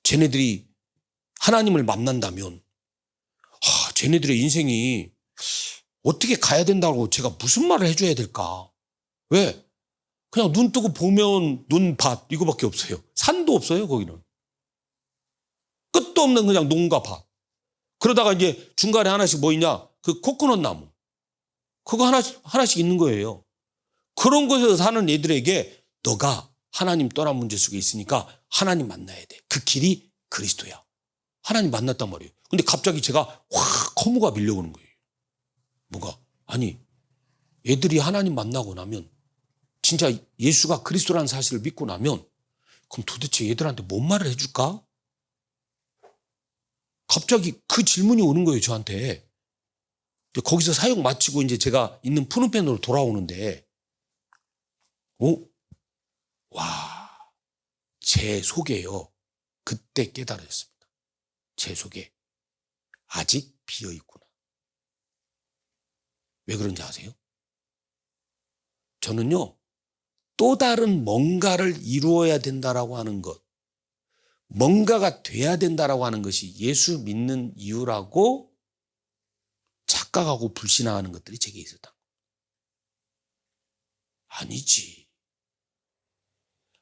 쟤네들이 하나님을 만난다면, 쟤네들의 인생이 어떻게 가야 된다고 제가 무슨 말을 해줘야 될까? 왜? 그냥 눈 뜨고 보면 눈밭 이거밖에 없어요. 산도 없어요, 거기는. 끝도 없는 그냥 농가 밭. 그러다가 이제 중간에 하나씩 뭐 있냐? 그 코코넛 나무. 그거 하나씩 있는 거예요. 그런 곳에서 사는 애들에게 너가 하나님 떠난 문제 속에 있으니까 하나님 만나야 돼. 그 길이 그리스도야. 하나님 만났단 말이에요. 근데 갑자기 제가 확 허무가 밀려오는 거예요. 뭐가? 아니, 애들이 하나님 만나고 나면, 진짜 예수가 그리스도라는 사실을 믿고 나면, 그럼 도대체 얘들한테 뭔 말을 해줄까? 갑자기 그 질문이 오는 거예요, 저한테. 거기서 사역 마치고 이제 제가 있는 푸른펜으로 돌아오는데, 와, 제 속에요. 그때 깨달았습니다. 제 속에 아직 비어있구나. 왜 그런지 아세요? 저는요, 또 다른 뭔가를 이루어야 된다라고 하는 것, 뭔가가 돼야 된다라고 하는 것이 예수 믿는 이유라고 착각하고 불신앙하는 것들이 제게 있었다. 아니지.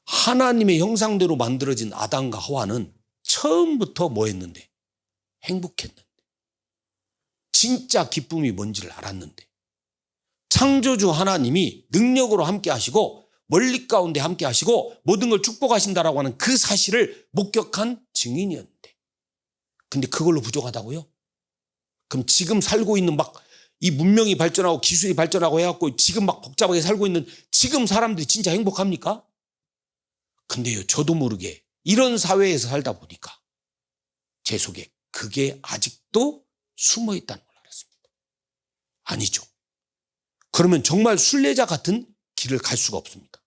하나님의 형상대로 만들어진 아담과 하와는 처음부터 뭐 했는데? 행복했는데. 진짜 기쁨이 뭔지를 알았는데. 창조주 하나님이 능력으로 함께 하시고 멀리 가운데 함께 하시고 모든 걸 축복하신다라고 하는 그 사실을 목격한 증인이었는데. 근데 그걸로 부족하다고요? 그럼 지금 살고 있는 이 문명이 발전하고 기술이 발전하고 해갖고 지금 복잡하게 살고 있는 지금 사람들이 진짜 행복합니까? 근데요, 저도 모르게 이런 사회에서 살다 보니까 제 속에 그게 아직도 숨어 있다는 걸 알았습니다. 아니죠. 그러면 정말 순례자 같은 길을 갈 수가 없습니다.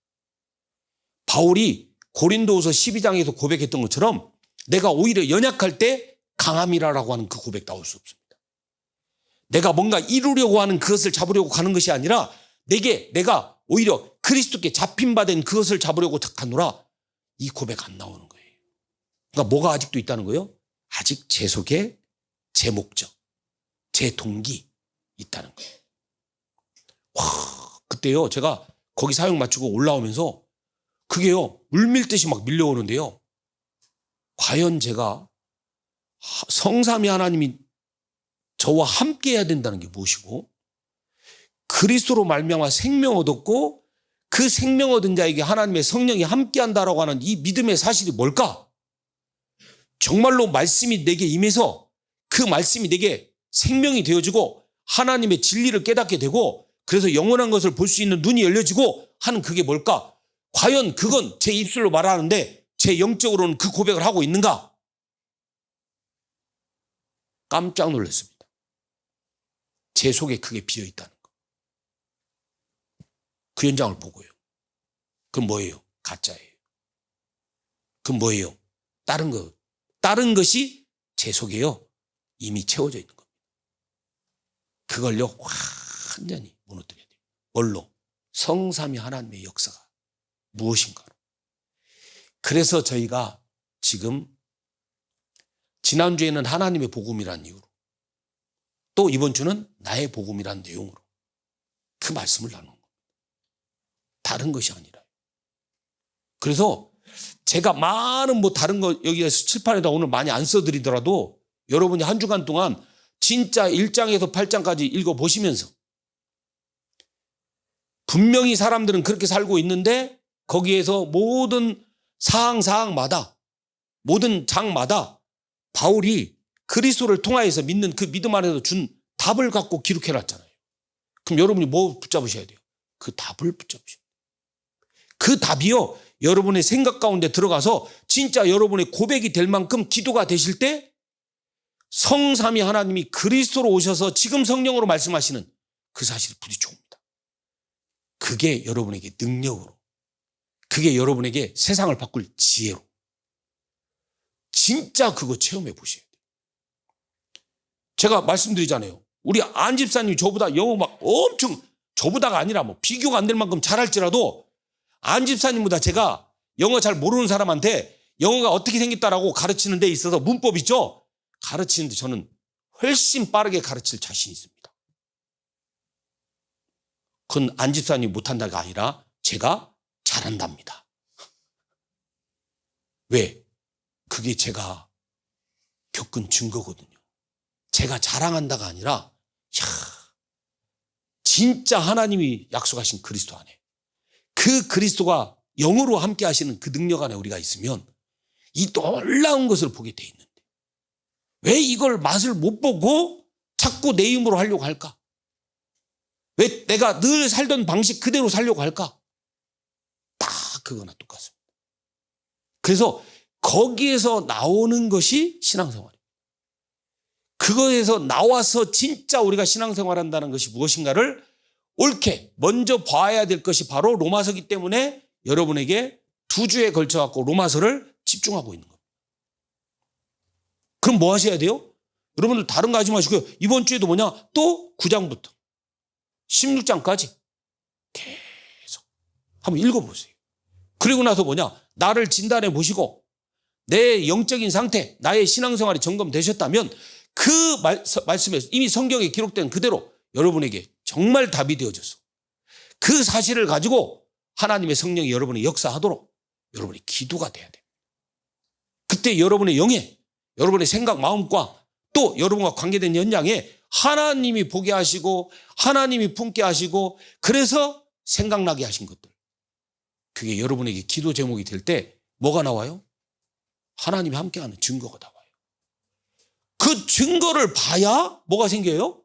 바울이 고린도후서 12장에서 고백했던 것처럼 내가 오히려 연약할 때 강함이라고 하는 그 고백 나올 수 없습니다. 내가 뭔가 이루려고 하는 그것을 잡으려고 가는 것이 아니라 내가 오히려 그리스도께 잡힌 바 된 그것을 잡으려고 가노라, 이 고백 안 나오는 거예요. 그러니까 뭐가 아직도 있다는 거예요? 아직 제 속에 제 목적, 제 동기 있다는 거예요. 와, 그때요, 제가 거기 사역 마치고 올라오면서 그게요, 물밀듯이 막 밀려오는데요. 과연 제가 성삼위 하나님이 저와 함께 해야 된다는 게 무엇이고, 그리스도로 말미암아 생명 얻었고 그 생명 얻은 자에게 하나님의 성령이 함께한다라고 하는 이 믿음의 사실이 뭘까? 정말로 말씀이 내게 임해서 그 말씀이 내게 생명이 되어지고 하나님의 진리를 깨닫게 되고 그래서 영원한 것을 볼 수 있는 눈이 열려지고 하는 그게 뭘까? 과연 그건 제 입술로 말하는데 제 영적으로는 그 고백을 하고 있는가? 깜짝 놀랐습니다. 제 속에 그게 비어있다는 거. 그 현장을 보고요. 그건 뭐예요? 가짜예요. 그건 뭐예요? 다른 것이 제 속에요, 이미 채워져 있는 겁니다. 그걸요, 완전히 무너뜨려야 돼요. 뭘로? 성삼위 하나님의 역사가 무엇인가로. 그래서 저희가 지금 지난주에는 하나님의 복음이라는 이유로, 또 이번 주는 나의 복음이라는 내용으로 그 말씀을 나누는 겁니다. 다른 것이 아니라. 그래서 제가 많은 다른 거 여기에서 칠판에다 오늘 많이 안 써드리더라도 여러분이 한 주간 동안 진짜 1장에서 8장까지 읽어보시면서 분명히 사람들은 그렇게 살고 있는데 거기에서 모든 사항마다 모든 장마다 바울이 그리스도를 통하여서 믿는 그 믿음 안에서 준 답을 갖고 기록해놨잖아요. 그럼 여러분이 뭐 붙잡으셔야 돼요? 그 답을 붙잡으셔야 돼요. 그 답이요, 여러분의 생각 가운데 들어가서 진짜 여러분의 고백이 될 만큼 기도가 되실 때 성삼위 하나님이 그리스도로 오셔서 지금 성령으로 말씀하시는 그 사실을 부딪혀 옵니다. 그게 여러분에게 능력으로, 그게 여러분에게 세상을 바꿀 지혜로, 진짜 그거 체험해 보셔야 돼요. 제가 말씀드리잖아요. 우리 안 집사님이 저보다 영어 막 엄청, 저보다가 아니라 뭐 비교가 안 될 만큼 잘할지라도 안 집사님보다 제가 영어 잘 모르는 사람한테 영어가 어떻게 생겼다라고 가르치는 데 있어서 문법 있죠? 가르치는데 저는 훨씬 빠르게 가르칠 자신이 있습니다. 그건 안 집사님이 못한다가 아니라 제가 잘한답니다. 왜? 그게 제가 겪은 증거거든요. 제가 자랑한다가 아니라 진짜 하나님이 약속하신 그리스도 안에, 그 그리스도가 영으로 함께 하시는 그 능력 안에 우리가 있으면 이 놀라운 것을 보게 돼 있는데 왜 이걸 맛을 못 보고 자꾸 내 힘으로 하려고 할까? 왜 내가 늘 살던 방식 그대로 살려고 할까? 다 그거나 똑같습니다. 그래서 거기에서 나오는 것이 신앙생활입니다. 그거에서 나와서 진짜 우리가 신앙생활 한다는 것이 무엇인가를 옳게 먼저 봐야 될 것이 바로 로마서기 때문에 여러분에게 2주에 걸쳐갖고 로마서를 집중하고 있는 겁니다. 그럼 뭐 하셔야 돼요? 여러분들 다른 거 하지 마시고요. 이번 주에도 뭐냐? 또 9장부터 16장까지 계속 한번 읽어보세요. 그리고 나서 뭐냐? 나를 진단해 보시고 내 영적인 상태, 나의 신앙생활이 점검되셨다면 그 말씀에서 이미 성경에 기록된 그대로 여러분에게 정말 답이 되어져서 그 사실을 가지고 하나님의 성령이 여러분의 역사하도록 여러분의 기도가 돼야 돼요. 그때 여러분의 영에, 여러분의 생각, 마음과 또 여러분과 관계된 현장에 하나님이 보게 하시고 하나님이 품게 하시고 그래서 생각나게 하신 것들, 그게 여러분에게 기도 제목이 될 때 뭐가 나와요? 하나님이 함께하는 증거가 나와요. 그 증거를 봐야 뭐가 생겨요?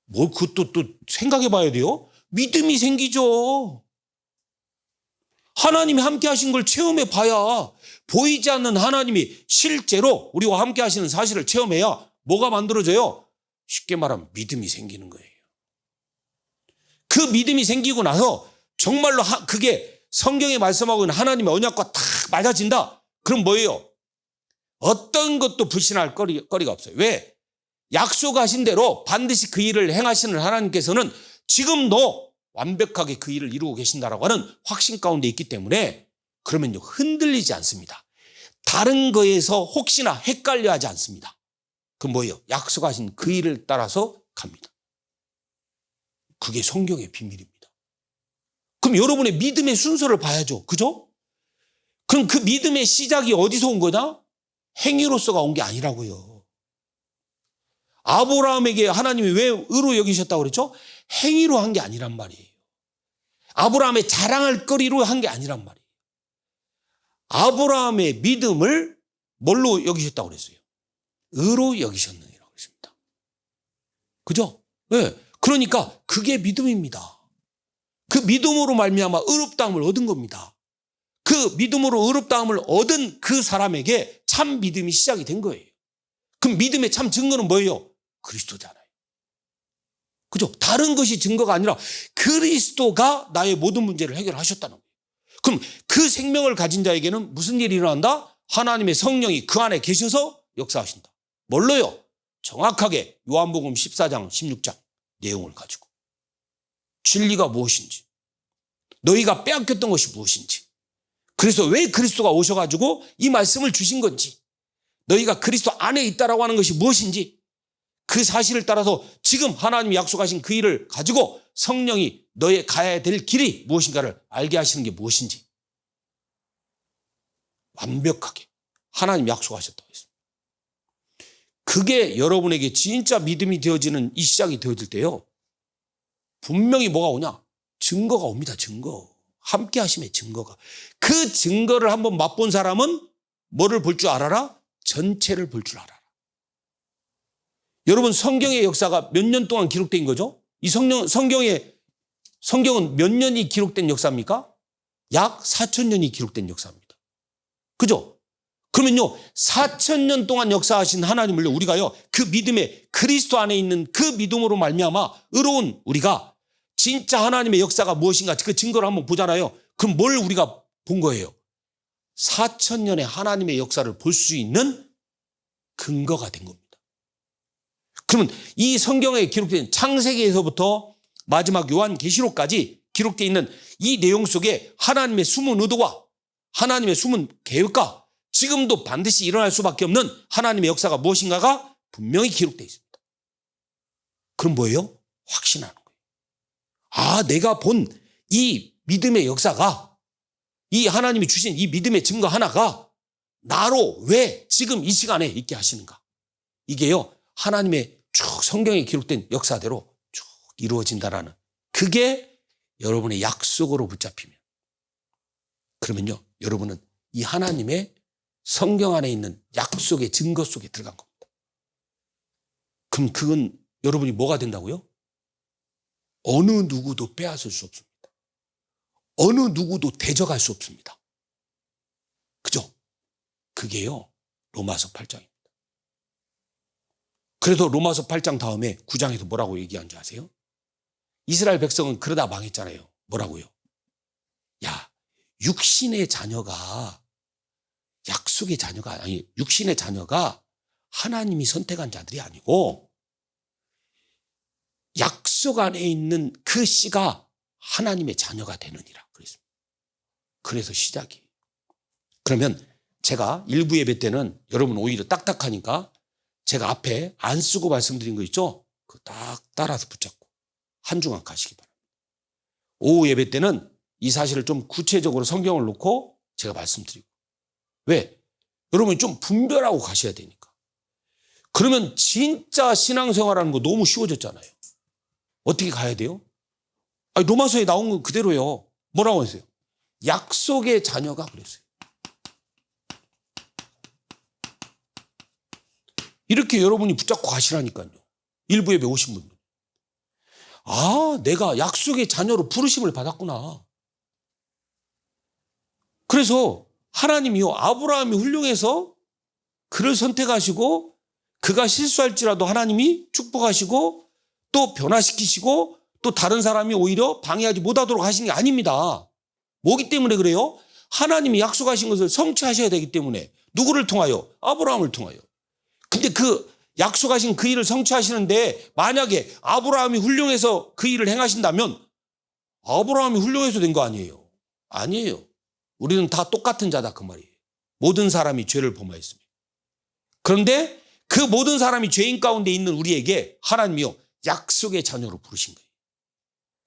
뭐 그것도 또 생각해 봐야 돼요. 믿음이 생기죠. 하나님이 함께 하신 걸 체험해 봐야, 보이지 않는 하나님이 실제로 우리와 함께 하시는 사실을 체험해야 뭐가 만들어져요? 쉽게 말하면 믿음이 생기는 거예요. 그 믿음이 생기고 나서 정말로 그게 성경에 말씀하고 있는 하나님의 언약과 딱 맞아진다. 그럼 뭐예요? 어떤 것도 불신할 거리가 없어요. 왜? 약속하신 대로 반드시 그 일을 행하시는 하나님께서는 지금도 완벽하게 그 일을 이루고 계신다라고 하는 확신 가운데 있기 때문에 그러면요, 흔들리지 않습니다. 다른 거에서 혹시나 헷갈려 하지 않습니다. 그럼 뭐예요? 약속하신 그 일을 따라서 갑니다. 그게 성경의 비밀입니다. 그럼 여러분의 믿음의 순서를 봐야죠. 그죠? 그럼 그 믿음의 시작이 어디서 온 거냐? 행위로서가 온 게 아니라고요. 아브라함에게 하나님이 왜 의로 여기셨다고 그랬죠? 행위로 한 게 아니란 말이에요. 아브라함의 자랑할 거리로 한 게 아니란 말이에요. 아브라함의 믿음을 뭘로 여기셨다고 그랬어요? 의로 여기셨느니라고 했습니다. 그죠? 네. 그러니까 그게 믿음입니다. 그 믿음으로 말미암아 의롭다함을 얻은 겁니다. 그 믿음으로 의롭다함을 얻은 그 사람에게 참 믿음이 시작이 된 거예요. 그럼 믿음의 참 증거는 뭐예요? 그리스도잖아요. 그죠? 다른 것이 증거가 아니라 그리스도가 나의 모든 문제를 해결하셨다는 거예요. 그럼 그 생명을 가진 자에게는 무슨 일이 일어난다? 하나님의 성령이 그 안에 계셔서 역사하신다. 뭘로요? 정확하게 요한복음 14장 16장 내용을 가지고 진리가 무엇인지, 너희가 빼앗겼던 것이 무엇인지, 그래서 왜 그리스도가 오셔가지고 이 말씀을 주신 건지, 너희가 그리스도 안에 있다라고 하는 것이 무엇인지, 그 사실을 따라서 지금 하나님이 약속하신 그 일을 가지고 성령이 너의 가야 될 길이 무엇인가를 알게 하시는 게 무엇인지 완벽하게 하나님이 약속하셨다고 했습니다. 그게 여러분에게 진짜 믿음이 되어지는 이 시작이 되어질 때요, 분명히 뭐가 오냐? 증거가 옵니다. 증거. 함께 하심의 증거가. 그 증거를 한번 맛본 사람은 뭐를 볼 줄 알아라? 전체를 볼 줄 알아라. 여러분, 성경의 역사가 몇 년 동안 기록된 거죠? 이 성경은 몇 년이 기록된 역사입니까? 약 4,000년이 기록된 역사입니다. 그죠? 그러면요, 4,000년 동안 역사하신 하나님을 우리가요, 그 믿음에 그리스도 안에 있는 그 믿음으로 말미암아 의로운 우리가 진짜 하나님의 역사가 무엇인가 그 증거를 한번 보잖아요. 그럼 뭘 우리가 본 거예요? 4,000년의 하나님의 역사를 볼 수 있는 근거가 된 겁니다. 그러면 이 성경에 기록된 창세기에서부터 마지막 요한계시록까지 기록되어 있는 이 내용 속에 하나님의 숨은 의도와 하나님의 숨은 계획과 지금도 반드시 일어날 수밖에 없는 하나님의 역사가 무엇인가가 분명히 기록되어 있습니다. 그럼 뭐예요? 확신하는 거예요. 아, 내가 본 이 믿음의 역사가, 이 하나님이 주신 이 믿음의 증거 하나가 나로 왜 지금 이 시간에 있게 하시는가. 이게요, 하나님의 쭉 성경에 기록된 역사대로 쭉 이루어진다라는, 그게 여러분의 약속으로 붙잡히면, 그러면요, 여러분은 이 하나님의 성경 안에 있는 약속의 증거 속에 들어간 겁니다. 그럼 그건 여러분이 뭐가 된다고요? 어느 누구도 빼앗을 수 없습니다. 어느 누구도 대적할 수 없습니다. 그죠? 그게요, 로마서 8장입니다. 그래서 로마서 8장 다음에 9장에서 뭐라고 얘기한 줄 아세요? 이스라엘 백성은 그러다 망했잖아요. 뭐라고요? 야, 육신의 자녀가, 약속의 자녀가, 아니, 육신의 자녀가 하나님이 선택한 자들이 아니고 약속 안에 있는 그 씨가 하나님의 자녀가 되느니라 그랬습니다. 그래서 시작이에요. 그러면 제가 일부 예배 때는 여러분 오히려 딱딱하니까 제가 앞에 안 쓰고 말씀드린 거 있죠? 그거 딱 따라서 붙잡고 한 주간 가시기 바랍니다. 오후 예배 때는 이 사실을 좀 구체적으로 성경을 놓고 제가 말씀드리고. 왜? 여러분이 좀 분별하고 가셔야 되니까. 그러면 진짜 신앙생활하는 거 너무 쉬워졌잖아요. 어떻게 가야 돼요? 아니, 로마서에 나온 건 그대로요. 뭐라고 했어요? 약속의 자녀가 그랬어요. 이렇게 여러분이 붙잡고 가시라니까요. 일부 예배 오신 분들. 아, 내가 약속의 자녀로 부르심을 받았구나. 그래서 하나님이요, 아브라함이 훌륭해서 그를 선택하시고 그가 실수할지라도 하나님이 축복하시고 또 변화시키시고 또 다른 사람이 오히려 방해하지 못하도록 하신 게 아닙니다. 뭐기 때문에 그래요? 하나님이 약속하신 것을 성취하셔야 되기 때문에. 누구를 통하여? 아브라함을 통하여. 근데 그 약속하신 그 일을 성취하시는데 만약에 아브라함이 훌륭해서 그 일을 행하신다면 아브라함이 훌륭해서 된 거 아니에요. 아니에요. 우리는 다 똑같은 자다 그 말이에요. 모든 사람이 죄를 범하였습니다. 그런데 그 모든 사람이 죄인 가운데 있는 우리에게 하나님이요, 약속의 자녀로 부르신 거예요.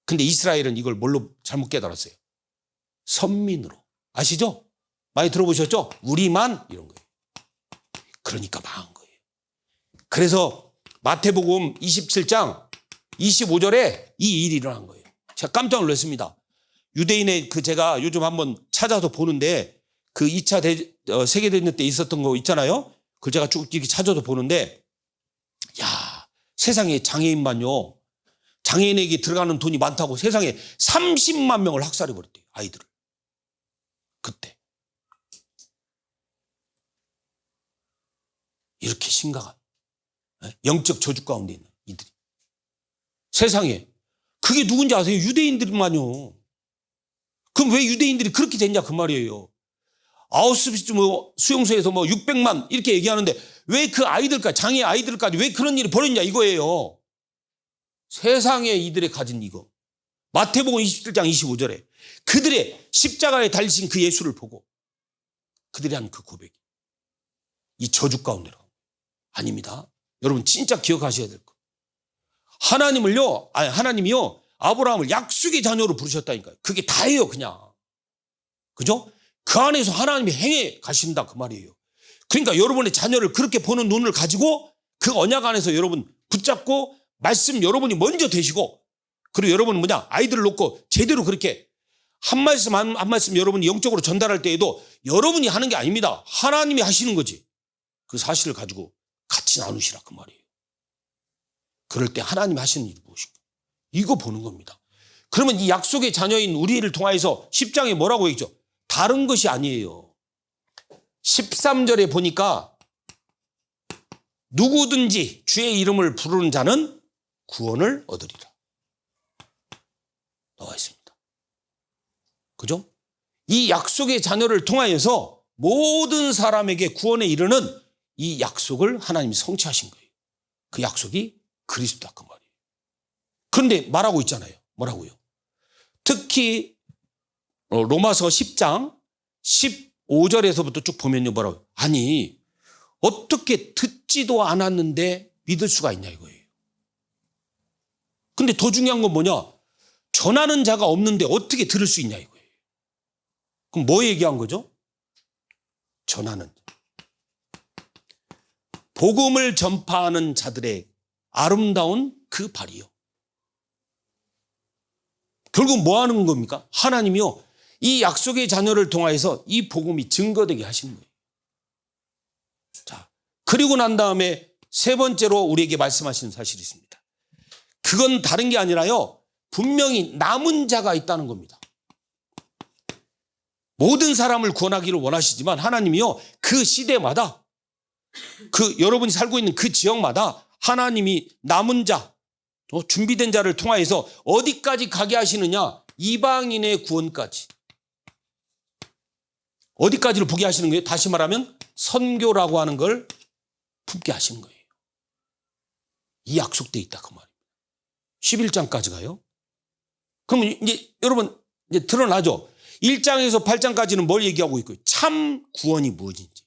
근데 이스라엘은 이걸 뭘로 잘못 깨달았어요? 선민으로. 아시죠? 많이 들어보셨죠? 우리만 이런 거예요. 그러니까 망한 거예요. 그래서 마태복음 27장 25절에 이 일이 일어난 거예요. 제가 깜짝 놀랐습니다. 유대인의 제가 요즘 한번 찾아서 보는데 그 2차 세계대전 때 있었던 거 있잖아요. 그걸 제가 쭉 이렇게 찾아서 보는데, 야, 세상에 장애인만요, 장애인에게 들어가는 돈이 많다고 세상에 30만 명을 학살해버렸대요. 아이들을. 그때. 이렇게 심각한 영적 저주 가운데 있는 이들이. 세상에. 그게 누군지 아세요? 유대인들만요. 그럼 왜 유대인들이 그렇게 됐냐 그 말이에요. 아우슈비츠 수용소에서 600만 이렇게 얘기하는데 왜 그 아이들까지, 장애 아이들까지 왜 그런 일이 벌어졌냐 이거예요. 세상에 이들이 가진 이거. 마태복음 27장 25절에 그들의 십자가에 달리신 그 예수를 보고 그들이 한 그 고백이 이 저주 가운데로. 아닙니다. 여러분 진짜 기억하셔야 될 거. 하나님이요, 아브라함을 약속의 자녀로 부르셨다니까요. 그게 다예요, 그냥. 그죠? 그 안에서 하나님이 행해 가신다 그 말이에요. 그러니까 여러분의 자녀를 그렇게 보는 눈을 가지고 그 언약 안에서 여러분 붙잡고 말씀 여러분이 먼저 되시고, 그리고 여러분은 아이들을 놓고 제대로 그렇게 한 말씀 한 말씀 여러분이 영적으로 전달할 때에도 여러분이 하는 게 아닙니다. 하나님이 하시는 거지. 그 사실을 가지고 같이 나누시라 그 말이에요. 그럴 때 하나님이 하시는 일이 무엇인가? 이거 보는 겁니다. 그러면 이 약속의 자녀인 우리를 통하여서 10장에 뭐라고 얘기죠? 다른 것이 아니에요. 13절에 보니까 누구든지 주의 이름을 부르는 자는 구원을 얻으리라 나와 있습니다. 그죠? 이 약속의 자녀를 통하여서 모든 사람에게 구원에 이르는 이 약속을 하나님이 성취하신 거예요. 그 약속이 그리스도다 그 말이에요. 그런데 말하고 있잖아요. 뭐라고요? 특히 로마서 10장 15절에서부터 쭉 보면요. 뭐라고요? 아니 어떻게 듣지도 않았는데 믿을 수가 있냐 이거예요. 근데 더 중요한 건 뭐냐? 전하는 자가 없는데 어떻게 들을 수 있냐 이거예요. 그럼 뭐 얘기한 거죠? 전하는 복음을 전파하는 자들의 아름다운 그 발이요. 결국 뭐 하는 겁니까? 하나님이요. 이 약속의 자녀를 통하여서 이 복음이 증거되게 하신 거예요. 자, 그리고 난 다음에 세 번째로 우리에게 말씀하시는 사실이 있습니다. 그건 다른 게 아니라요. 분명히 남은 자가 있다는 겁니다. 모든 사람을 구원하기를 원하시지만 하나님이요. 그 시대마다 여러분이 살고 있는 그 지역마다 하나님이 남은 자, 준비된 자를 통하여서 어디까지 가게 하시느냐? 이방인의 구원까지. 어디까지를 보게 하시는 거예요? 다시 말하면 선교라고 하는 걸 품게 하시는 거예요. 이 약속돼 있다 그 말입니다. 11장까지 가요. 그러면 이제 여러분 이제 드러나죠. 1장에서 8장까지는 뭘 얘기하고 있고요. 참 구원이 무엇인지.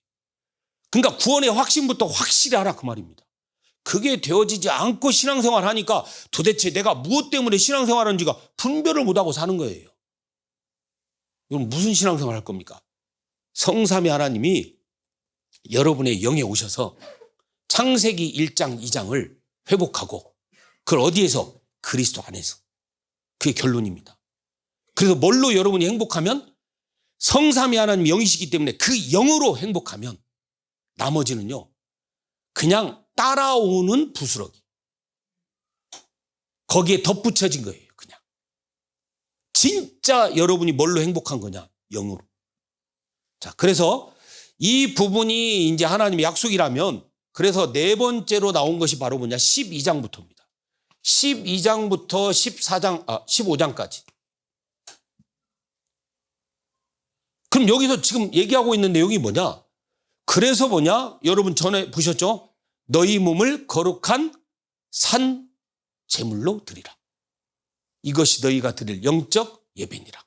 그러니까 구원의 확신부터 확실히 하라 그 말입니다. 그게 되어지지 않고 신앙생활 하니까 도대체 내가 무엇 때문에 신앙생활 하는지가 분별을 못하고 사는 거예요. 그럼 무슨 신앙생활 할 겁니까? 성삼위 하나님이 여러분의 영에 오셔서 창세기 1장 2장을 회복하고 그걸 어디에서? 그리스도 안에서. 그게 결론입니다. 그래서 뭘로 여러분이 행복하면 성삼위 하나님 영이시기 때문에 그 영으로 행복하면 나머지는요 그냥 따라오는 부스러기 거기에 덧붙여진 거예요. 그냥 진짜 여러분이 뭘로 행복한 거냐? 영으로. 자, 그래서 이 부분이 이제 하나님의 약속이라면 그래서 네 번째로 나온 것이 바로 뭐냐? 12장부터입니다. 12장부터 15장까지. 그럼 여기서 지금 얘기하고 있는 내용이 뭐냐? 그래서 뭐냐? 여러분 전에 보셨죠? 너희 몸을 거룩한 산 제물로 드리라. 이것이 너희가 드릴 영적 예배니라.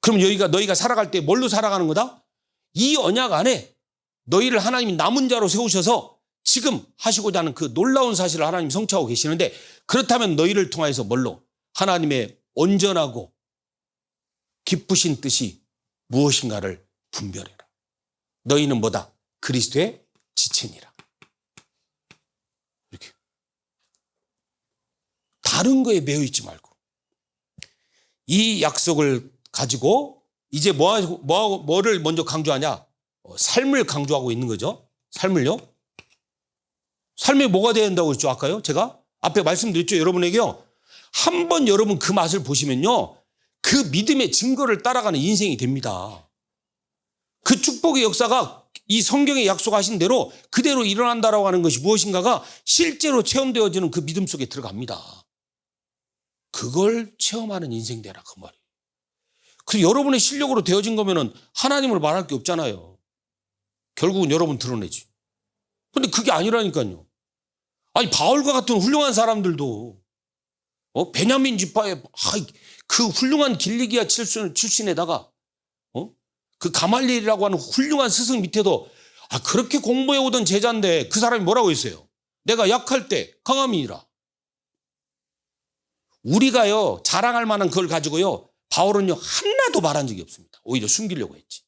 그럼 너희가 살아갈 때 뭘로 살아가는 거다? 이 언약 안에 너희를 하나님이 남은 자로 세우셔서 지금 하시고자 하는 그 놀라운 사실을 하나님 성취하고 계시는데 그렇다면 너희를 통해서 뭘로? 하나님의 온전하고 기쁘신 뜻이 무엇인가를 분별해라. 너희는 뭐다? 그리스도의 지체니라. 이렇게. 다른 거에 매여 있지 말고 이 약속을 가지고 이제 뭐를 먼저 강조하냐? 삶을 강조하고 있는 거죠. 삶을요. 삶이 뭐가 돼야 된다고 했죠? 아까요. 제가 앞에 말씀드렸죠. 여러분에게요. 한번 여러분 그 맛을 보시면요. 그 믿음의 증거를 따라가는 인생이 됩니다. 그 축복의 역사가 이 성경에 약속하신 대로 그대로 일어난다라고 하는 것이 무엇인가가 실제로 체험되어지는 그 믿음 속에 들어갑니다. 그걸 체험하는 인생 되라 그 말이에요. 그래서 여러분의 실력으로 되어진 거면은 하나님을 말할 게 없잖아요. 결국은 여러분 드러내지. 근데 그게 아니라니까요. 아니 바울과 같은 훌륭한 사람들도 베냐민 지파의 그 훌륭한 길리기아 출신에다가 그 가말리엘이라고 하는 훌륭한 스승 밑에도 그렇게 공부해 오던 제자인데 그 사람이 뭐라고 했어요? 내가 약할 때 강함이니라. 우리가요 자랑할 만한 그걸 가지고요 바울은요 하나도 말한 적이 없습니다. 오히려 숨기려고 했지.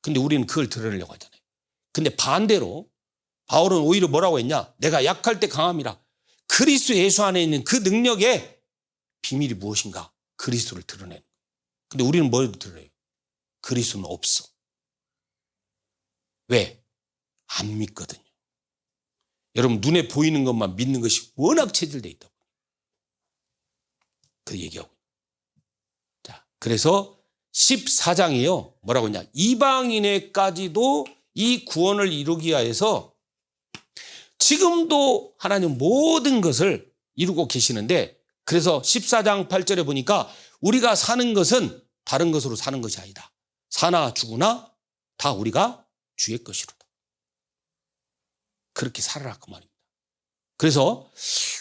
근데 우리는 그걸 드러내려고 하잖아요. 근데 반대로 바울은 오히려 뭐라고 했냐? 내가 약할 때 강함이라. 그리스도 예수 안에 있는 그 능력의 비밀이 무엇인가? 그리스도를 드러내는. 근데 우리는 뭘 드러내요? 그리스도는 없어. 왜? 안 믿거든요. 여러분 눈에 보이는 것만 믿는 것이 워낙 체질되어 있다. 그 얘기하고. 자, 그래서 14장이에요. 뭐라고 했냐? 이방인에까지도 이 구원을 이루기 위해서 지금도 하나님 모든 것을 이루고 계시는데 그래서 14장 8절에 보니까 우리가 사는 것은 다른 것으로 사는 것이 아니다. 사나 죽으나 다 우리가 주의 것이로다. 그렇게 살아라 그 말입니다. 그래서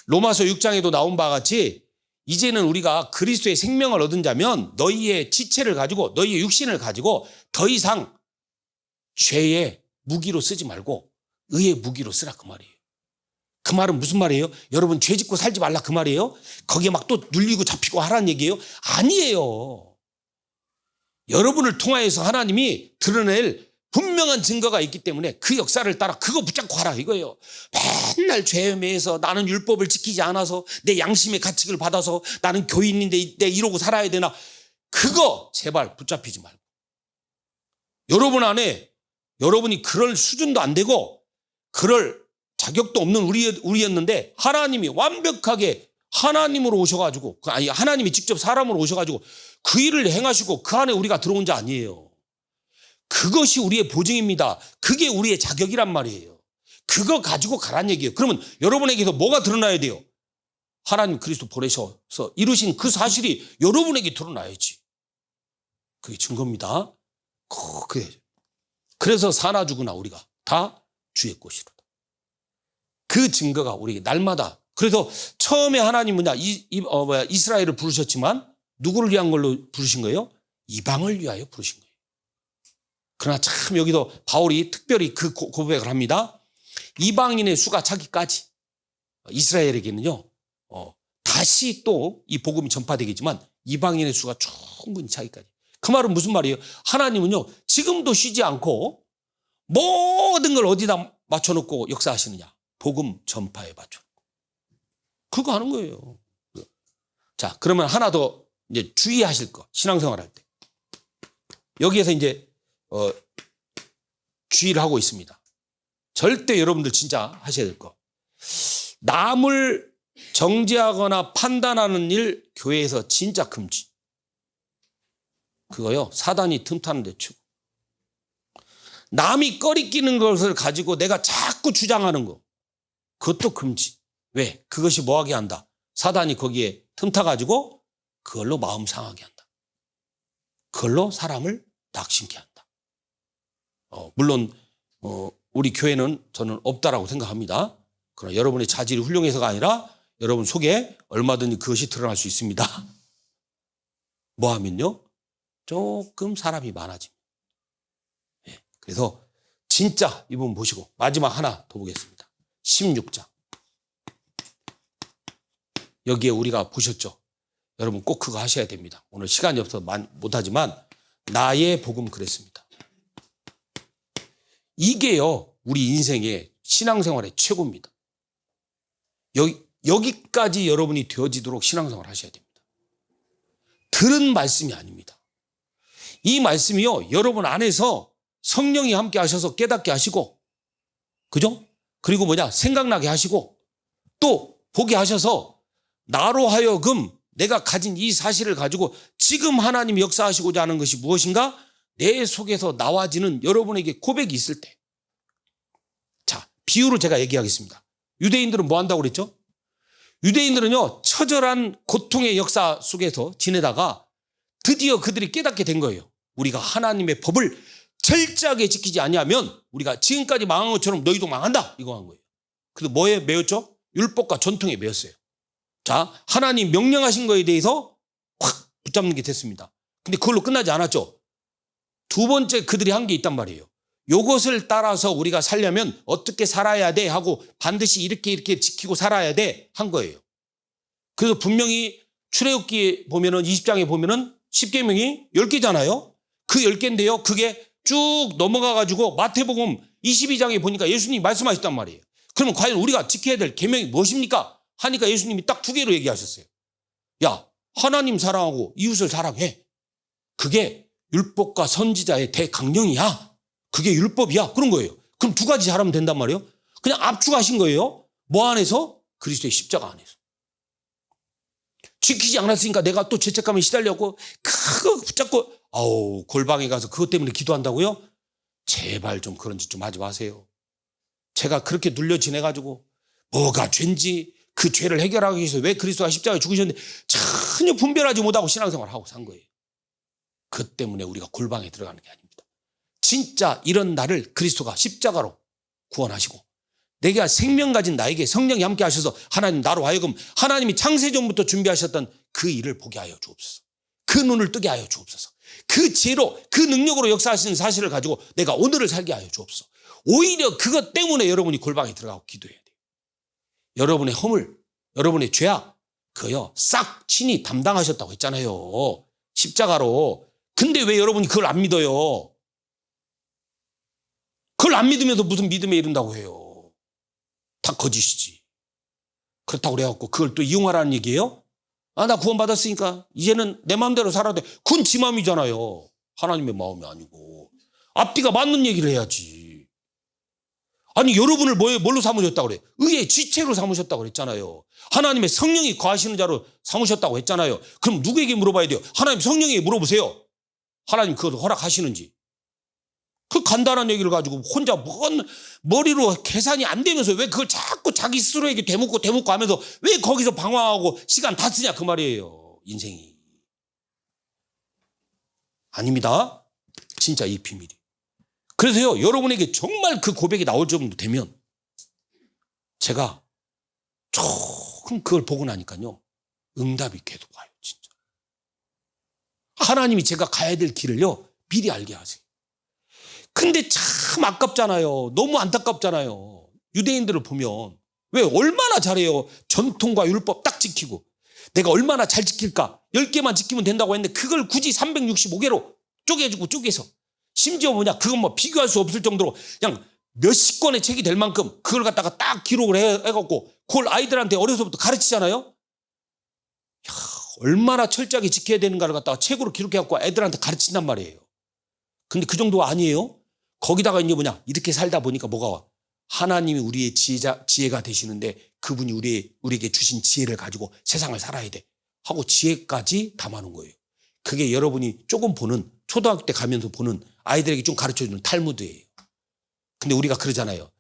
로마서 6장에도 나온 바와 같이 이제는 우리가 그리스도의 생명을 얻은 자면 너희의 지체를 가지고 너희의 육신을 가지고 더 이상 죄의 무기로 쓰지 말고 의의 무기로 쓰라 그 말이에요. 그 말은 무슨 말이에요? 여러분 죄 짓고 살지 말라 그 말이에요? 거기에 막 또 눌리고 잡히고 하라는 얘기예요? 아니에요. 여러분을 통하여서 하나님이 드러낼 분명한 증거가 있기 때문에 그 역사를 따라 그거 붙잡고 하라 이거예요. 맨날 죄에 매여서 나는 율법을 지키지 않아서 내 양심의 가책을 받아서 나는 교인인데 내 이러고 살아야 되나. 그거 제발 붙잡히지 말고. 여러분 안에 여러분이 그럴 수준도 안 되고 그럴 자격도 없는 우리였는데 하나님이 완벽하게 하나님으로 오셔가지고 아니 하나님이 직접 사람으로 오셔가지고 그 일을 행하시고 그 안에 우리가 들어온 자 아니에요. 그것이 우리의 보증입니다. 그게 우리의 자격이란 말이에요. 그거 가지고 가란 얘기예요. 그러면 여러분에게서 뭐가 드러나야 돼요? 하나님 그리스도 보내셔서 이루신 그 사실이 여러분에게 드러나야지. 그게 증거입니다. 그래서 사나 죽으나 우리가 다 주의 것이로다. 그 증거가 우리에게 날마다. 그래서 처음에 하나님은 이스라엘을 부르셨지만 누구를 위한 걸로 부르신 거예요? 이방을 위하여 부르신 거예요. 그러나 참 여기도 바울이 특별히 그 고백을 합니다. 이방인의 수가 차기까지 이스라엘에게는요 다시 또 이 복음이 전파되겠지만 이방인의 수가 충분히 차기까지. 그 말은 무슨 말이에요? 하나님은요 지금도 쉬지 않고 모든 걸 어디다 맞춰놓고 역사하시느냐? 복음 전파에 맞춰놓고 그거 하는 거예요. 자, 그러면 하나 더 이제 주의하실 거 신앙생활 할 때 여기에서 이제 주의를 하고 있습니다. 절대 여러분들 진짜 하셔야 될 거. 남을 정죄하거나 판단하는 일 교회에서 진짜 금지. 그거요 사단이 틈타는 데 치고. 남이 꺼리끼는 것을 가지고 내가 자꾸 주장하는 거 그것도 금지. 왜? 그것이 뭐하게 한다? 사단이 거기에 틈타가지고 그걸로 마음 상하게 한다. 그걸로 사람을 낙심케 한다. 물론 우리 교회는 저는 없다라고 생각합니다. 그러나 여러분의 자질이 훌륭해서가 아니라 여러분 속에 얼마든지 그것이 드러날 수 있습니다. 뭐 하면요? 조금 사람이 많아집니다. 네, 그래서 진짜 이 부분 보시고 마지막 하나 더 보겠습니다. 16장. 여기에 우리가 보셨죠? 여러분 꼭 그거 하셔야 됩니다. 오늘 시간이 없어서 못하지만 나의 복음 그랬습니다. 이게요 우리 인생의 신앙생활의 최고입니다. 여기까지 여러분이 되어지도록 신앙생활 하셔야 됩니다. 들은 말씀이 아닙니다. 이 말씀이요 여러분 안에서 성령이 함께 하셔서 깨닫게 하시고 그죠? 그리고 생각나게 하시고 또 보게 하셔서 나로 하여금 내가 가진 이 사실을 가지고 지금 하나님이 역사하시고자 하는 것이 무엇인가? 내 속에서 나와지는 여러분에게 고백이 있을 때. 자, 비유로 제가 얘기하겠습니다. 유대인들은 뭐 한다고 그랬죠? 유대인들은요 처절한 고통의 역사 속에서 지내다가 드디어 그들이 깨닫게 된 거예요. 우리가 하나님의 법을 철저하게 지키지 아니하면 우리가 지금까지 망한 것처럼 너희도 망한다 이거 한 거예요. 그래서 뭐에 매였죠? 율법과 전통에 매였어요. 자, 하나님 명령하신 거에 대해서 확 붙잡는 게 됐습니다. 근데 그걸로 끝나지 않았죠. 두 번째 그들이 한 게 있단 말이에요. 요것을 따라서 우리가 살려면 어떻게 살아야 돼 하고 반드시 이렇게 지키고 살아야 돼 한 거예요. 그래서 분명히 출애굽기에 보면은 20장에 보면은 10계명이 10개잖아요. 그 10개인데요. 그게 쭉 넘어가가지고 마태복음 22장에 보니까 예수님이 말씀하셨단 말이에요. 그러면 과연 우리가 지켜야 될 계명이 무엇입니까? 하니까 예수님이 딱 두 개로 얘기하셨어요. 야, 하나님 사랑하고 이웃을 사랑해. 그게 율법과 선지자의 대강령이야. 그게 율법이야. 그런 거예요. 그럼 두 가지 잘하면 된단 말이에요. 그냥 압축하신 거예요. 뭐 안에서? 그리스도의 십자가 안에서. 지키지 않았으니까 내가 또 죄책감에 시달렸고 그거 붙잡고 골방에 가서 그것 때문에 기도한다고요? 제발 좀 그런 짓 좀 하지 마세요. 제가 그렇게 눌려 지내가지고 뭐가 죄인지 그 죄를 해결하기 위해서 왜 그리스도가 십자가에 죽으셨는데 전혀 분별하지 못하고 신앙생활을 하고 산 거예요. 그 때문에 우리가 골방에 들어가는 게 아닙니다. 진짜 이런 나를 그리스도가 십자가로 구원하시고 내가 생명 가진 나에게 성령이 함께 하셔서 하나님 나로 하여금 하나님이 창세전부터 준비하셨던 그 일을 보게 하여 주옵소서. 그 눈을 뜨게 하여 주옵소서. 그 지혜로 그 능력으로 역사하시는 사실을 가지고 내가 오늘을 살게 하여 주옵소서. 오히려 그것 때문에 여러분이 골방에 들어가고 기도해야 돼요. 여러분의 허물, 여러분의 죄악 그거요 싹 친히 담당하셨다고 했잖아요. 십자가로. 근데 왜 여러분이 그걸 안 믿어요? 그걸 안 믿으면서 무슨 믿음에 이른다고 해요? 다 거짓이지. 그렇다고 그래갖고 그걸 또 이용하라는 얘기예요? 아, 나 구원받았으니까 이제는 내 마음대로 살아도 돼. 그건 지 마음이잖아요. 하나님의 마음이 아니고. 앞뒤가 맞는 얘기를 해야지. 아니 여러분을 뭘로 삼으셨다고 그래? 의의 지체로 삼으셨다고 그랬잖아요. 하나님의 성령이 거하시는 자로 삼으셨다고 했잖아요. 그럼 누구에게 물어봐야 돼요? 하나님 성령에게 물어보세요. 하나님 그것도 허락하시는지. 그 간단한 얘기를 가지고 혼자 뭔 머리로 계산이 안 되면서 왜 그걸 자꾸 자기 스스로에게 대묻고 하면서 왜 거기서 방황하고 시간 다 쓰냐 그 말이에요. 인생이. 아닙니다. 진짜 이 비밀이. 그래서요 여러분에게 정말 그 고백이 나올 정도 되면 제가 조금 그걸 보고 나니까요 응답이 계속 와요. 진짜. 하나님이 제가 가야 될 길을요 미리 알게 하세요. 근데 참 아깝잖아요. 너무 안타깝잖아요. 유대인들을 보면 왜 얼마나 잘해요. 전통과 율법 딱 지키고 내가 얼마나 잘 지킬까. 10개만 지키면 된다고 했는데 그걸 굳이 365개로 쪼개주고 쪼개서 심지어 그건 뭐 비교할 수 없을 정도로 그냥 몇십 권의 책이 될 만큼 그걸 갖다가 딱 기록을 해갖고 그걸 아이들한테 어려서부터 가르치잖아요. 야, 얼마나 철저하게 지켜야 되는가를 갖다가 책으로 기록해갖고 애들한테 가르친단 말이에요. 근데 그 정도가 아니에요. 거기다가 이제 이렇게 살다 보니까 뭐가 와? 하나님이 우리의 지혜가 되시는데 그분이 우리에게 주신 지혜를 가지고 세상을 살아야 돼 하고 지혜까지 담아놓은 거예요. 그게 여러분이 조금 보는 초등학교 때 가면서 보는 아이들에게 좀 가르쳐주는 탈무드예요. 근데 우리가 그러잖아요.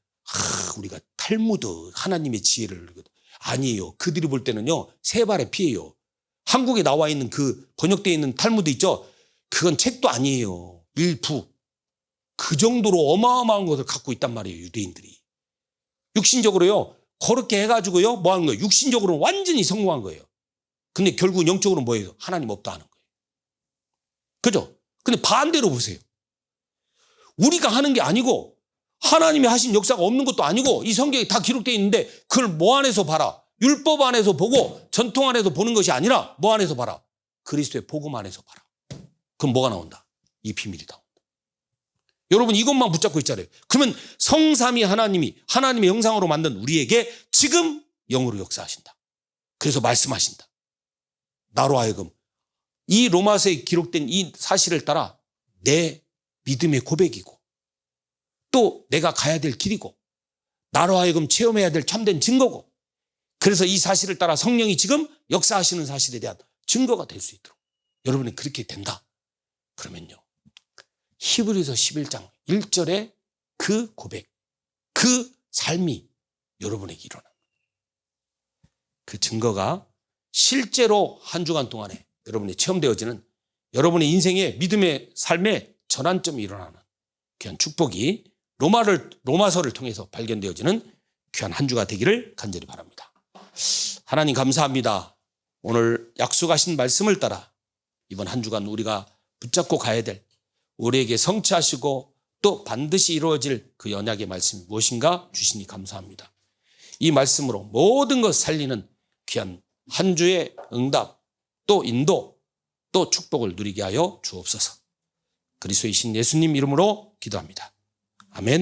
우리가 탈무드 하나님의 지혜를. 아니에요. 그들이 볼 때는요 세 발의 피예요. 한국에 나와 있는 그 번역되어 있는 탈무드 있죠. 그건 책도 아니에요. 일부. 그 정도로 어마어마한 것을 갖고 있단 말이에요. 유대인들이. 육신적으로요. 그렇게 해가지고요. 뭐 하는 거예요? 육신적으로는 완전히 성공한 거예요. 근데 결국 영적으로는 뭐예요? 하나님 없다 하는 거예요. 그죠? 근데 반대로 보세요. 우리가 하는 게 아니고 하나님이 하신 역사가 없는 것도 아니고 이 성경에 다 기록되어 있는데 그걸 뭐 안에서 봐라? 율법 안에서 보고 전통 안에서 보는 것이 아니라 뭐 안에서 봐라? 그리스도의 복음 안에서 봐라. 그럼 뭐가 나온다? 이 비밀이 나온다. 여러분 이것만 붙잡고 있잖아요. 그러면 성삼위 하나님이 하나님의 형상으로 만든 우리에게 지금 영으로 역사하신다. 그래서 말씀하신다. 나로 하여금 이 로마서에 기록된 이 사실을 따라 내 믿음의 고백이고 또 내가 가야 될 길이고 나로 하여금 체험해야 될 참된 증거고 그래서 이 사실을 따라 성령이 지금 역사하시는 사실에 대한 증거가 될 수 있도록 여러분이 그렇게 된다. 그러면요. 히브리서 11장 1절의 그 고백, 그 삶이 여러분에게 일어납니다. 그 증거가 실제로 한 주간 동안에 여러분이 체험되어지는 여러분의 인생의 믿음의 삶의 전환점이 일어나는 귀한 축복이 로마서를 통해서 발견되어지는 귀한 한 주가 되기를 간절히 바랍니다. 하나님 감사합니다. 오늘 약속하신 말씀을 따라 이번 한 주간 우리가 붙잡고 가야 될 우리에게 성취하시고 또 반드시 이루어질 그 언약의 말씀이 무엇인가 주시니 감사합니다. 이 말씀으로 모든 것 살리는 귀한 한 주의 응답 또 인도 또 축복을 누리게 하여 주옵소서. 그리스도의 신 예수님 이름으로 기도합니다. 아멘.